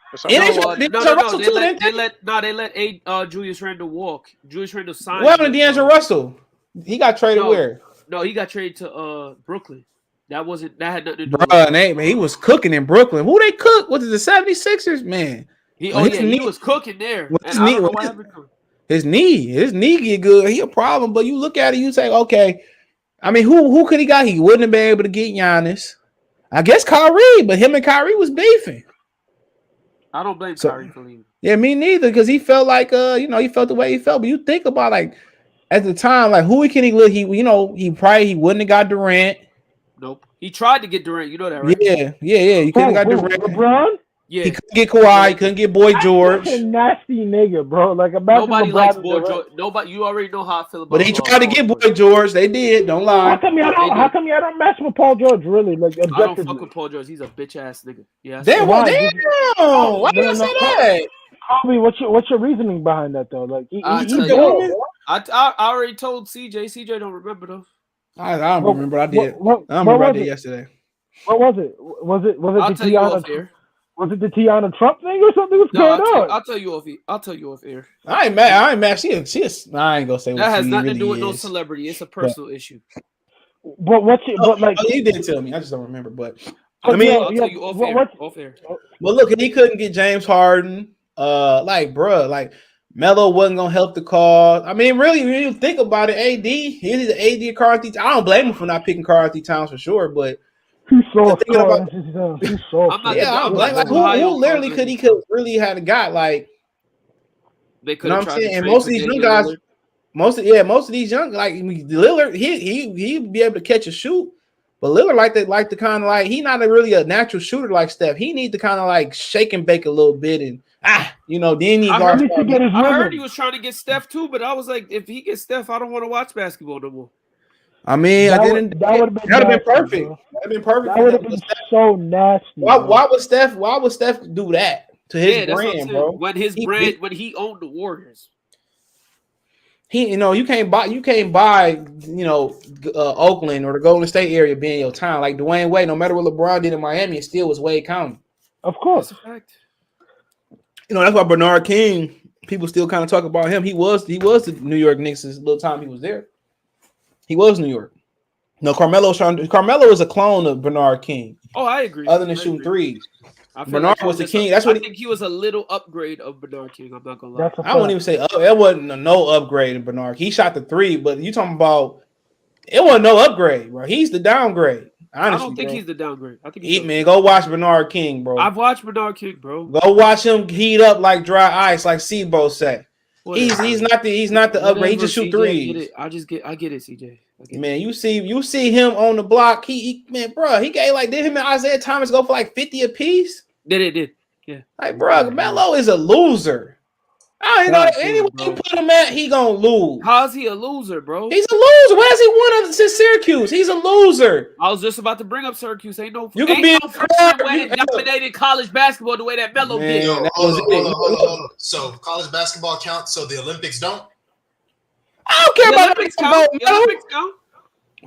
let Julius Randle walk. Julius Randle signed. What happened to D'Angelo Russell? He got traded where? No, he got traded to Brooklyn. That had nothing to do with he was cooking in Brooklyn. Who they cook? Was it the 76ers? Man. He was cooking there. His knee get good. He a problem, but you look at it, you say, okay. I mean, who could he got? He wouldn't have been able to get Giannis. I guess Kyrie, but him and Kyrie was beefing. I don't blame Kyrie for leaving. Yeah, me neither, because he felt like he felt the way he felt. But you think about like at the time, like who can he look? He wouldn't have got Durant. Nope. He tried to get Durant. You know that, right? Yeah. He couldn't have got Durant. LeBron? Yeah. He couldn't get Kawhi. He couldn't get Boy George. That's a nasty nigga, bro. Like nobody likes Boy George. Nobody. You already know how I feel about. But they tried to get Boy George. They did. Don't lie. How come y'all don't mess with Paul George? Really? Like I don't fuck with Paul George. He's a bitch ass nigga. Yeah. Damn. Why do you say that? Call me. What's your reasoning behind that though? Like I already told CJ. CJ don't remember though. I don't remember. I did. I remember I did yesterday. What was it? Was it I'll tell you off air. Was it the Tiana Trump thing or something? What's going on? I'll tell you off air. I ain't mad. She is. I ain't gonna say that has nothing to do with no celebrity. It's a personal issue. But you didn't tell me. I just don't remember. But I mean, I'll tell you off air. Well, look, he couldn't get James Harden. Melo wasn't gonna help the cause. I mean, really, when you think about it, AD, he's the AD of Karl-Anthony. I don't blame him for not picking Karl-Anthony Towns for sure, but. He's so who literally could really have a guy like they could. You know what I'm saying? And most of these young guys, most of these young like Lillard, he'd be able to catch a shoot, but Lillard like the kind of like he's not really a natural shooter like Steph. He needs to kind of like shake and bake a little bit and then I heard he was trying to get Steph too, but I was like, if he gets Steph, I don't want to watch basketball no more. I mean, that would have been perfect. That'd been perfect. That would have been so nasty. Why would Steph do that to his brand, bro? When he owned the Warriors, you can't buy Oakland or the Golden State area being your town. Like Dwayne Wade, no matter what LeBron did in Miami, it still was Wade County. Of course, that's a fact. That's why Bernard King. People still kind of talk about him. He was the New York Knicks' little time he was there. He was New York. No, Carmelo is a clone of Bernard King. Oh, I agree. Other than shooting threes, Bernard was the king. I think he was a little upgrade of Bernard King. I'm not gonna lie. I wouldn't even say that wasn't no upgrade in Bernard. He shot the three, but you talking about It wasn't no upgrade, bro. He's the downgrade. Honestly, I don't think bro. he's the downgrade. I think he's Man, go watch Bernard King, bro. I've watched Bernard King, bro. Go watch him heat up like dry ice, like Sebo said. He's not the upgrade. He just shoot threes. I get it, CJ. Man, you see him on the block. He bro, he gave like did him and Isaiah Thomas go for like 50 apiece? Did. Yeah. Like, bro, Melo is a loser. I don't know anyway you put him at, he gonna lose. How's he a loser, bro? He's a loser. Why has he won since Syracuse? He's a loser. I was just about to bring up Syracuse. Ain't no freshman way it dominated college basketball the way that Melo did. Hold on. So college basketball counts, so the Olympics don't? I don't care about the Olympics count.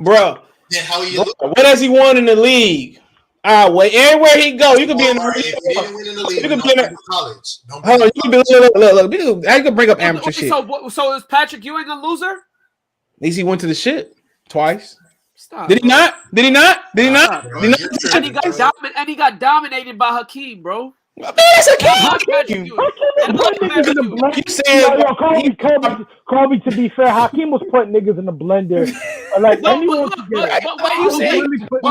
Bro. Then how you look? What has he won in the league? Wait, everywhere he go, you can be in the league. If you didn't win in the league, you can be in college. Hold on, you can be look. I can bring up amateur shit. So is Patrick Ewing a loser? At least he went to the shit twice. Stop. Did he not? Did he not? And he got dominated by Hakeem, bro. Man, that's Hakeem. You saying Kobe, to be fair, Hakeem was putting niggas in the blender. Like anyone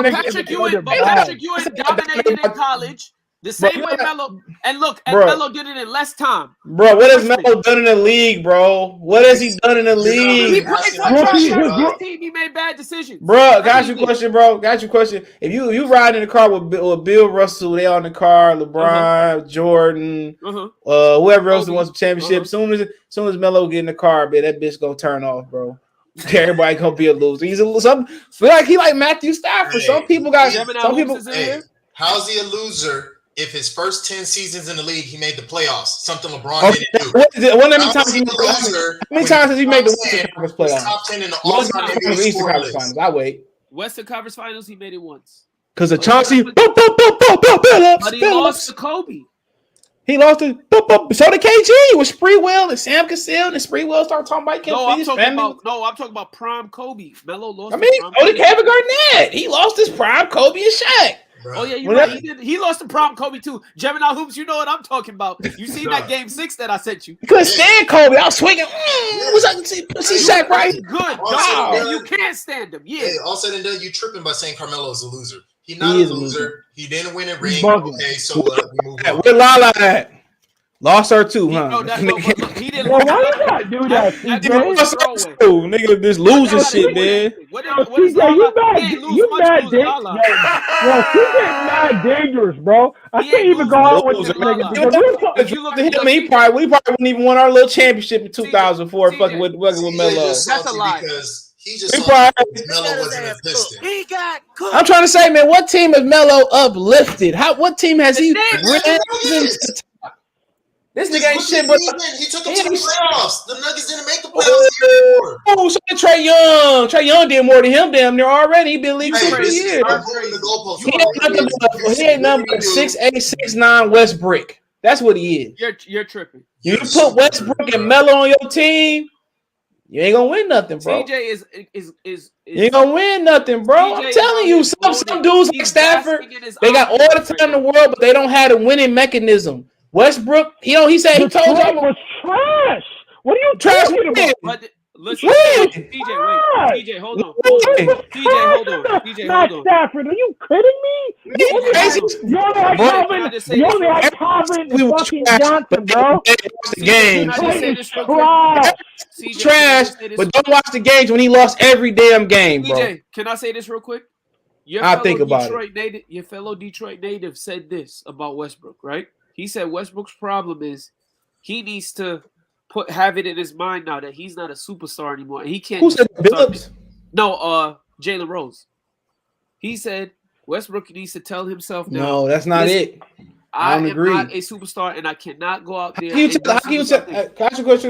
Patrick Ewing dominated in college the same way Melo. And Melo did it in less time. Bro, what has Melo done in the league, bro? What has he done in the league? He played for his team. He made bad decisions. Bro, got you question, bro. Got you question. If you ride in the car with Bill Russell, they on the car, LeBron, Jordan, whoever else wants the championship. Soon as Melo get in the car, man, that bitch gonna turn off, bro. Everybody gonna be a loser. Feel like he like Matthew Stafford. Some people. How's he a loser? If his first 10 seasons in the league, he made the playoffs, something LeBron didn't do. How many times has he made the Western Conference playoffs? Top 10 in the All-Star Eastern Conference Finals. I wait. Western Conference Finals, he made it once. Because of Chauncey. But he lost to Kobe. He lost to so did KG with Spreewell and Sam Cassell and Spreewell started talking about I'm talking about prime Kobe. Melo lost. So did Kevin Garnett. He lost his prime Kobe and Shaq. Bro. Oh yeah, you're right. He lost the prom Kobe too. Gemini Hoops, you know what I'm talking about. You seen that game 6 that I sent you? You couldn't stand Kobe. I was swinging. See Shaq right? Good. Wow. You can't stand him. Yeah. Hey, all said and done, you tripping by saying Carmelo is a loser. He's not a loser. He didn't win a ring. Okay, so we move on. Where Lala at? Lost her too, huh? He didn't. Well, why you not do that? Nigga, this losing shit, man. You mad dangerous. Yo, she getting mad dangerous, bro. I can't even go out with this nigga. If you look at him, we probably wouldn't even won our little championship in 2004 fucking with Melo. That's a lie. Because he just Melo wasn't a Piston. He got cooked. I'm trying to say, man, what team has Melo uplifted? What team has he risen? This nigga ain't shit, but he took them to the playoffs. The Nuggets didn't make the playoffs. Oh, so Trae Young. Trae Young did more than him damn near already. He been league 2 years. He ain't nothing but 6'8", 6'9" Westbrook. That's what he is. You're tripping. You put Westbrook and Melo on your team, you ain't gonna win nothing, bro. TJ is you ain't gonna win nothing, bro. I'm telling you, some dudes like Stafford, they got all the time in the world, but they don't have a winning mechanism. Westbrook, he said he told you was trash. What are you talking about? Listen, TJ, hold on. TJ, hold on. Stafford, are you kidding me? You only like Calvin and fucking Johnson, bro. The game. Trash, but don't watch the games when he lost every damn game, bro. TJ, can I say this real quick? Your fellow Detroit native said this about Westbrook, right? He said Westbrook's problem is he needs to have it in his mind now that he's not a superstar anymore. And he can't. Who said Billups? No, Jalen Rose. He said Westbrook needs to tell himself now. No, that's not it. I don't agree. Not a superstar, and I cannot go out there.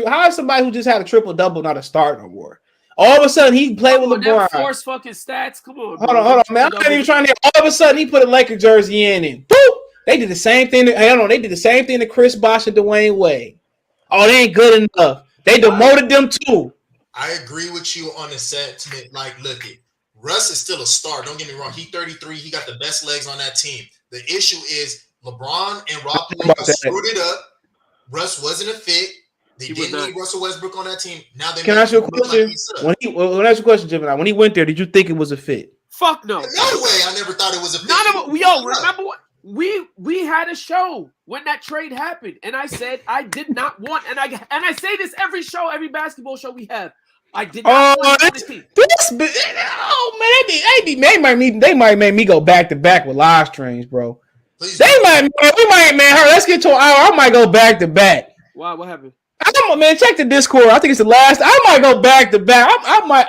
How is somebody who just had a triple double not a star no more? All of a sudden, he played with LeBron. Force fucking stats. Come on. Hold on, man. I'm not even trying to. All of a sudden, he put a Laker jersey in and boop. They did the same thing. They did the same thing to Chris Bosh and Dwayne Wade. Oh, they ain't good enough. They demoted them too. I agree with you on the sentiment. Like, look, Russ is still a star. Don't get me wrong. He 33. He got the best legs on that team. The issue is LeBron and Rob Pelinka screwed it up. Russ wasn't a fit. They didn't need Russell Westbrook on that team. Now they can I ask you a question? When I ask you a question, Gemini, when he went there, did you think it was a fit? Fuck no. No way. I never thought it was a fit. Remember what we had a show when that trade happened, and I said I did not want, and I say this every show, every basketball show we have. I did not want this team. They might make me go back to back with live streams, bro. Please We might, let's get to an hour. I might go back to back. Wow, what happened? Man, check the Discord. I think it's the last. I might go back to back. I might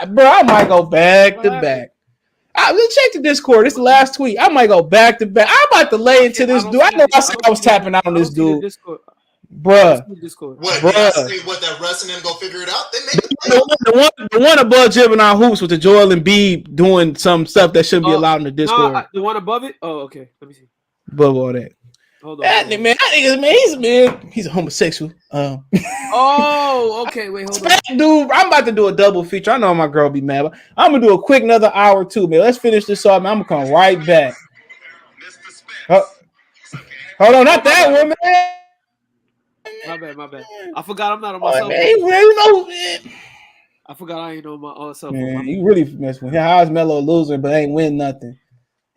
go back to back. Check the Discord. It's the last tweet. I might go back to back. I'm about to lay into this dude. I know I said I was tapping out on this dude. Bruh. What that Russ and them go figure it out? They make the one above Gemini Hoops with the Joel Embiid doing some stuff that shouldn't be allowed in the Discord. No, the one above it? Oh, okay. Let me see. Above all that. Hold on. He's a homosexual. Oh, okay. Wait, hold on. Dude, I'm about to do a double feature. I know my girl be mad, but I'm gonna do a quick another hour too, man. Let's finish this off, man. I'm gonna come right back. Hold on, not that one, man. My bad. I forgot I'm not on my cell phone. I forgot I ain't on my cell phone. Man, you really mess with him. How's Melo losing, but ain't win nothing.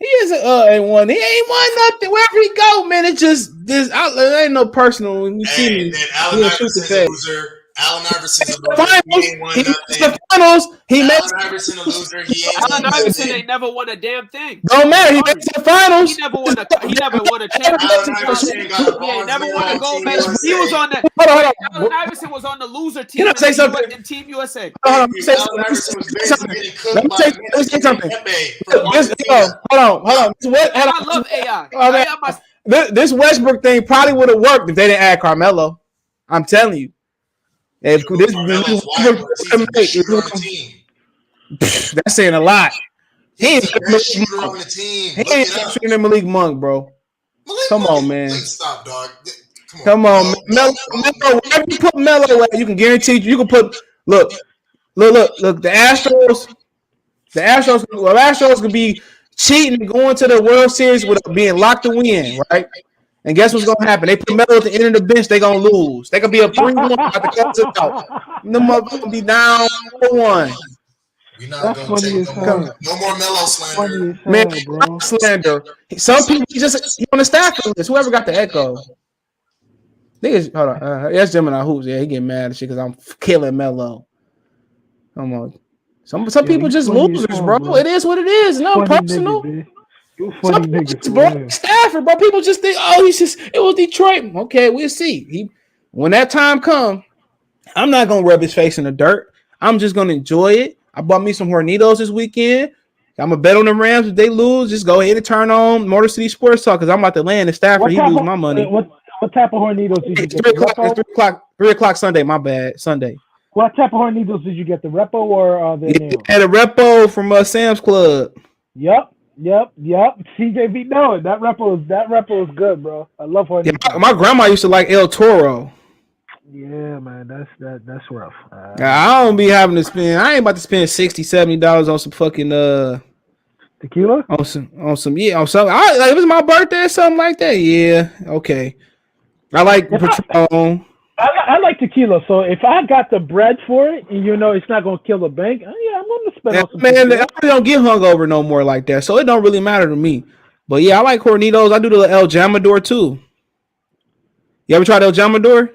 He ain't won nothing. Wherever he go, man, it's just this. It ain't no personal. When you see me, Allen Iverson's a loser. Allen Iverson's a loser. He ain't won the finals. Allen Iverson a loser. Allen Iverson ain't never won a damn thing. Don't matter. He made the finals. He never won a championship. He ain't never won a gold medal. He was on that. Allen Iverson was on the loser team. Can I say something? In Team USA. Allen Iverson was basically getting cooked by Let me say something. Hold on. I love AI. This Westbrook thing probably would have worked if they didn't add Carmelo. I'm telling you. That's saying a lot. He ain't shooting in Malik Monk, bro. Come on, man. Stop, dog. Come on, Melo. Wherever you put Melo at, you can guarantee you can put. Look. The Astros could be cheating and going to the World Series without being locked to win, right? And guess what's gonna happen? They put Melo at the end of the bench, they gonna lose. They could be a 3-1 about to close it out. The motherfucker gonna be down 4-1. We're not gonna no more Melo slander. Man, slander. Some people he on the staff list. Whoever got the echo. Niggas, hold on. That's Gemini Hoops. Yeah, he getting mad and shit because I'm killing Melo. Come on. Some people just losers, bro. It is what it is. No personal. Some niggas, bro. Stafford, bro. People just think, it was Detroit. Okay, we'll see. When that time comes, I'm not gonna rub his face in the dirt. I'm just gonna enjoy it. I bought me some Hornitos this weekend. I'm gonna bet on the Rams if they lose. Just go ahead and turn on Motor City Sports Talk because I'm about to land in Stafford. He lose my money. What type of Hornitos did you get? 3 o'clock Sunday. My bad. Sunday. What type of Hornitos did you get? The Repo or the nail? Had a Repo from Sam's Club. Yep. CJ beat knowing that Repo is good, bro. I love Hornitos. Yeah, my grandma used to like El Toro. Yeah, man, that's rough. I don't be having to spend. I ain't about to spend $60-$70 on some fucking tequila. On some. It was my birthday or something like that. Yeah, okay. I like Patron. I like tequila, so if I got the bread for it, and it's not gonna kill the bank, I'm gonna spend on some tequila. I don't get hungover no more like that, so it don't really matter to me. But yeah, I like Hornitos. I do the El Jamador too. You ever tried El Jamador?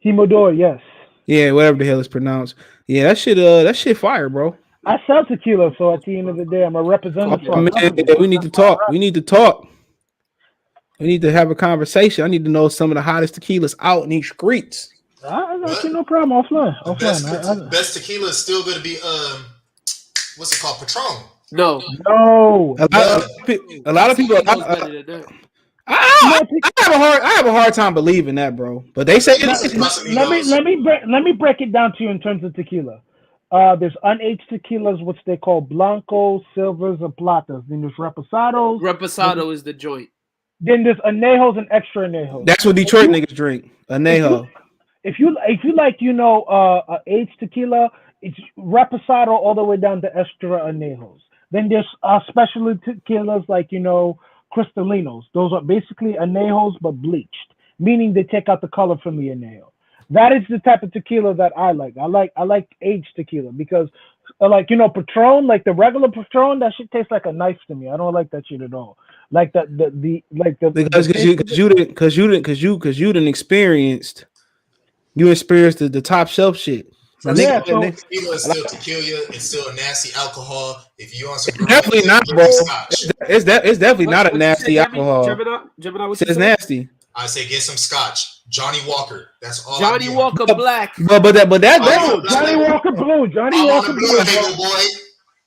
Hemodor, yes. Yeah, whatever the hell it's pronounced. Yeah, that shit fire, bro. I sell tequila, so at the end of the day, I'm a representative. We need to talk. We need to have a conversation. I need to know some of the hottest tequilas out in these streets. I got you, no problem. Offline. Best tequila is still going to be what's it called? Patron. No. A lot of people. I have a hard time believing that, bro. But they say let me break it down to you in terms of tequila. There's unaged tequilas, which they call blancos, silvers, and platas. Then there's reposados. Reposado is the joint. Then there's anejos and extra anejos. That's what Detroit niggas drink. Anejo. If you like, aged tequila, it's reposado all the way down to extra anejos. Then there's specialty tequilas like cristalinos. Those are basically anejos but bleached, meaning they take out the color from the anejo. That is the type of tequila that I like. I like aged tequila because, like Patron, like the regular Patron, that shit tastes like a knife to me. I don't like that shit at all. Like the like the Because you didn't experienced the top shelf shit. My First of Yeah, nigga, all, so tequila is still tequila. It's still a nasty alcohol. If you want some girl, definitely get not, some bro. scotch. It's definitely not a What you say, nasty alcohol. Gemini, It what you says say? nasty. I say get some scotch. Johnny Walker. That's all I Johnny be on. Walker Black. But I be that's on blue, black Johnny label. Walker Blue, Johnny I'm on Walker the blue Blue, bro. label, boy.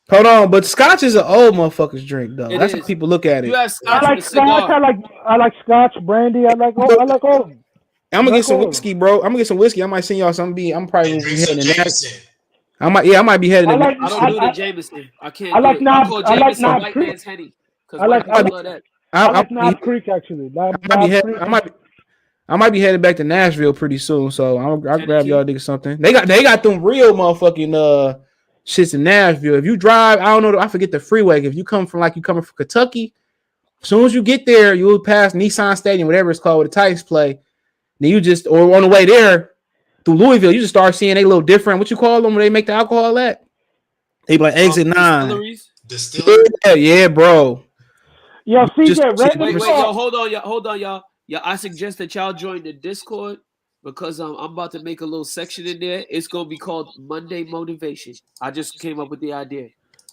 hold on. But Scotch is an old motherfucker's drink, though. It That's how is. people look at You it. have I scotch with like a Scotch. cigar. I like Scotch, brandy. I like all of them. I'm gonna I get like some all of them. whiskey, bro. I'm gonna get some whiskey. I might send y'all some. I'm probably And gonna drink be some heading in that. Jameson. I might be heading I in like I that. don't do the I, Jameson. I I can't do like it. I Knob call I like Jameson Knob white Creek. man's Henny because I white like people I like love that. I like I, Knob Creek actually. Knob I might be Creek. I might be heading back to Nashville pretty soon, so I'll Tennessee. grab y'all niggas something. They got them real motherfucking shits in Nashville. If you drive, I don't know, I forget the freeway. If you come from you coming from Kentucky, as soon as you get there, you'll pass Nissan Stadium, whatever it's called, where the Titans play. Then you just or on the way there through Louisville, you just start seeing they little different. What you call them when they make the alcohol at? They be like exit 9. Distillery. Yeah, bro. Yo, Just CJ, random Wait, thought. yo, hold on, y'all. Yeah, I suggest that y'all join the Discord because I'm about to make a little section in there. It's gonna be called Monday Motivation. I just came up with the idea.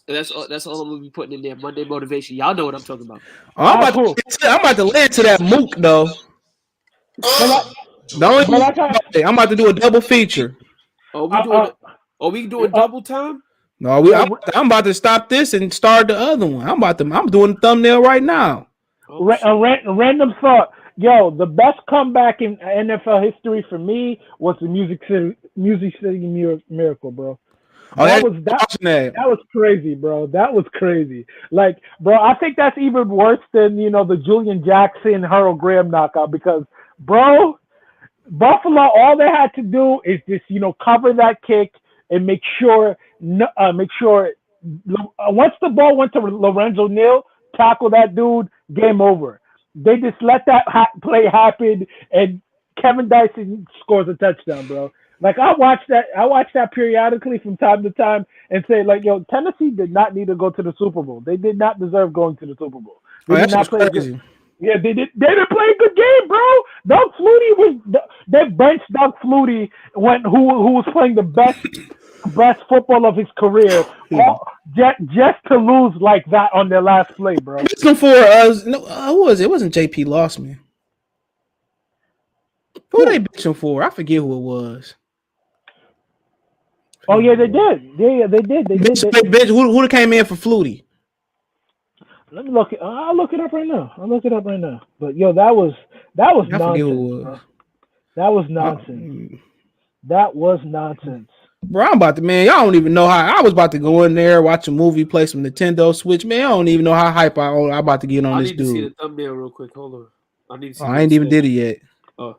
And that's all I'm gonna be putting in there. Monday Motivation. Y'all know what I'm talking about. Oh, Cool. I'm about to land to that mook though. But The only but like I I'm about to do a double feature. Are we doing double time? No, yo, I'm about to stop this and start the other one. I'm doing the thumbnail right now. Oh, a random thought. Yo, the best comeback in NFL history for me was the Music City Miracle, bro. That was crazy, bro. That was crazy. Like, bro, I think that's even worse than the Julian Jackson Harold Graham knockout because, bro, Buffalo, all they had to do is just cover that kick and make sure once the ball went to Lorenzo Neal, tackle that dude, game over. They just let that play happen, and Kevin Dyson scores a touchdown, bro. Like I watch that periodically from time to time and say, like, yo, Tennessee did not need to go to the Super Bowl. They did not deserve going to the Super Bowl. They did not play good. Yeah, they didn't play a good game, bro. Doug Flutie they benched Doug Flutie who was playing the best football of his career, just to lose like that on their last play, bro. Who was it? It wasn't JP Lossman. Who they bitching for? I forget who it was. Oh yeah, they did. Yeah, they did. Bitch, who came in for Flutie? Let me look. I'll look it up right now. But yo, that was nonsense. I forget who it was. That was nonsense. That was nonsense. Bro, I'm about to, man, y'all don't even know how I was about to go in there, watch a movie, play some Nintendo Switch. Man, I don't even know how hype I'm about to get on this dude. I need to see the thumbnail real quick. Hold on. I need to see I ain't even did it yet. Oh.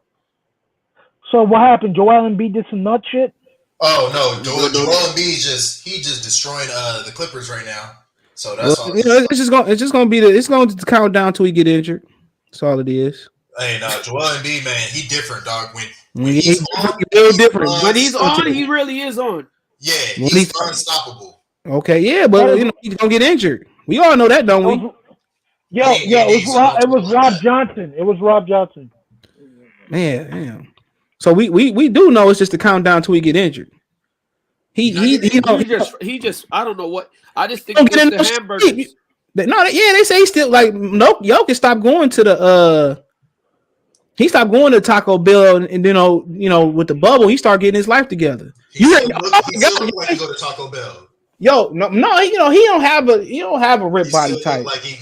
So what happened? Joel Embiid did some nut shit? Oh no, Joel Embiid just destroying the Clippers right now. So that's all. It's just going to count down till he get injured. That's all it is. Hey, no, Joel Embiid, man, he different, dog. When he's on, different. When he's on, he really is on. Yeah, he's unstoppable. Okay, yeah, but he's gonna get injured. We all know that, don't we? It was Rob Johnson. It was Rob Johnson. Man. So we do know it's just a countdown till he get injured. He just I don't know what I just think it's the hamburgers. They say he's still like Jokic stopped going to the he stopped going to Taco Bell and with the bubble he started getting his life together. He still like to go to Taco Bell. Yo, no, he don't have a ripped body type. Like he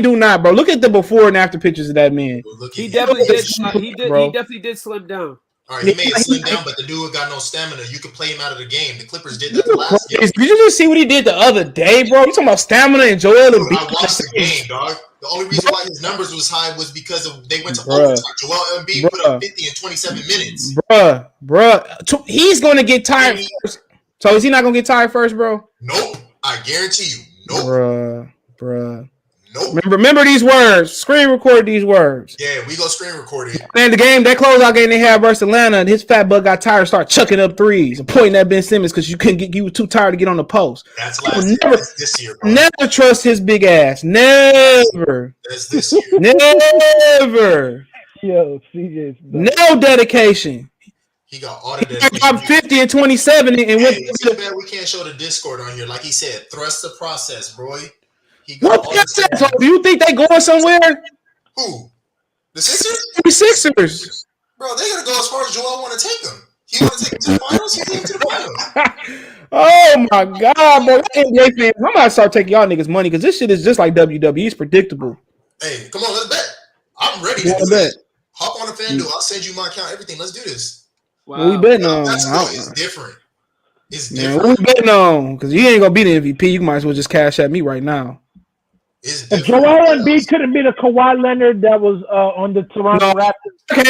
do not, bro. Look at the before and after pictures of that man. He definitely did. He definitely did slim down. All right, he may have slimmed down, but the dude got no stamina. You could play him out of the game. The Clippers did that the last game. Did you just see what he did the other day, bro? You talking about stamina and Joel Embiid? I watched the game, dog. The only reason why his numbers was high was because they went to overtime. Joel Embiid put up 50 in 27 minutes. Bruh. He's going to get tired first. So is he not going to get tired first, bro? Nope. I guarantee you. Nope. Bruh. Nope. Remember these words. Screen record these words. Yeah, we go screen record it. Man, the game, that closeout game they had versus Atlanta, his fat butt got tired, started chucking up threes and pointing at Ben Simmons because you were too tired to get on the post. That's last year. That's this year, bro. Never trust his big ass. Never. That's this year. Never. Yo, CJ's No dedication. He got all the He dropped 50 and 27 and went. Too bad we can't show the Discord on here. Like he said, trust the process, bro. He What got all process? Do you think they going somewhere? Who? The Sixers? The Sixers. Bro, they're gonna go as far as Joel want to take them. He want to take them to the finals. He take them to the finals. Oh my god, bro! NBA fans, I'm gonna start taking y'all niggas money because this shit is just like WWE. It's predictable. Hey, come on, let's bet. I'm ready to do this. Hop on the FanDuel. I'll send you my account. Everything. Let's do this. Wow. What we betting on? That's good. It's different. It's different. What we betting on? Because you ain't gonna be the MVP. You might as well just cash at me right now. It's if Joel Embiid couldn't be the Kawhi Leonard that was on the Toronto Raptors. I can't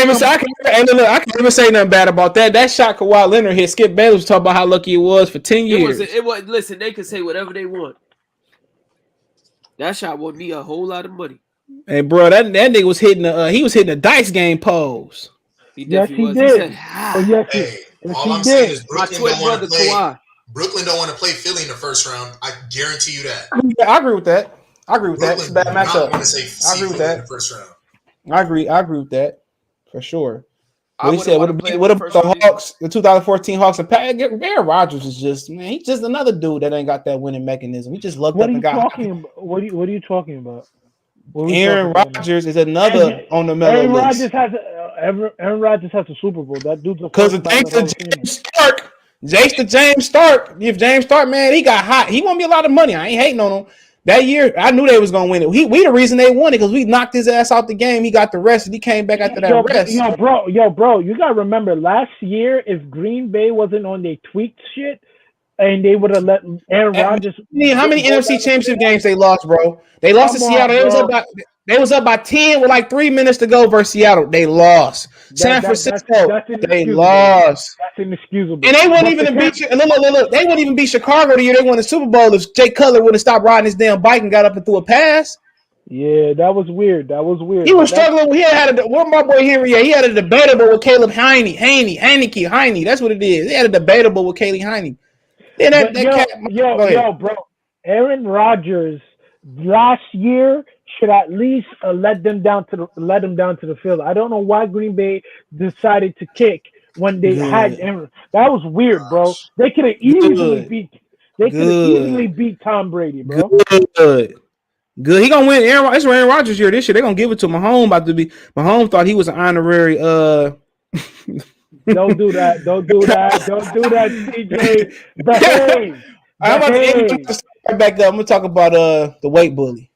even say nothing bad about that. That shot Kawhi Leonard hit. Skip Bayless was talking about how lucky he was for 10 years. It was. Listen, they could say whatever they want. That shot won me a whole lot of money. Hey, bro, that nigga was hitting a dice game pose. He definitely did. He said, all I'm saying is my twin brother Kawhi. Brooklyn don't want to play Philly in the first round. I guarantee you that. Yeah, I agree with that. It's a bad matchup. I agree with that. In the first round. I agree with that for sure. What he said, what about the Hawks, the 2014 Hawks? And Aaron Rodgers is just, man, he's just another dude that ain't got that winning mechanism. He just lucked up and got. What are you talking about? Aaron Rodgers is another on the mellow list. Aaron Rodgers has a Super Bowl. That dude's because thanks to James Stark. If James Stark, man, he got hot. He won't be a lot of money. I ain't hating on him. That year, I knew they was gonna win it. We the reason they won it because we knocked his ass out the game. He got the rest, and he came back after that rest. Bro, you gotta remember last year if Green Bay wasn't on their tweaked shit, and they would have let Aaron Rodgers. How many NFC Championship games they lost, bro? They lost to Seattle. They was up by 10 with like 3 minutes to go versus Seattle. They lost. San Francisco, they lost. That's inexcusable. And they wouldn't even beat you. Look. They wouldn't even beat Chicago the year they won the Super Bowl if Jay Cutler would have stopped riding his damn bike and got up and threw a pass. Yeah, that was weird. He was struggling. He had my boy Henry. Yeah, he had a debatable with Caleb Heineke. That's what it is. He had a debatable with Caleb Heineke. Bro. Aaron Rodgers last year should at least let them down to the field. I don't know why Green Bay decided to kick when they had Aaron. That was weird, bro. They could have easily beat Tom Brady, bro. Good. He gonna win. It's Aaron Rodgers year this year. They gonna give it to Mahomes. Mahomes thought he was an honorary. Don't do that, CJ. Behave. I'm about to back up. I'm gonna talk about the weight bully.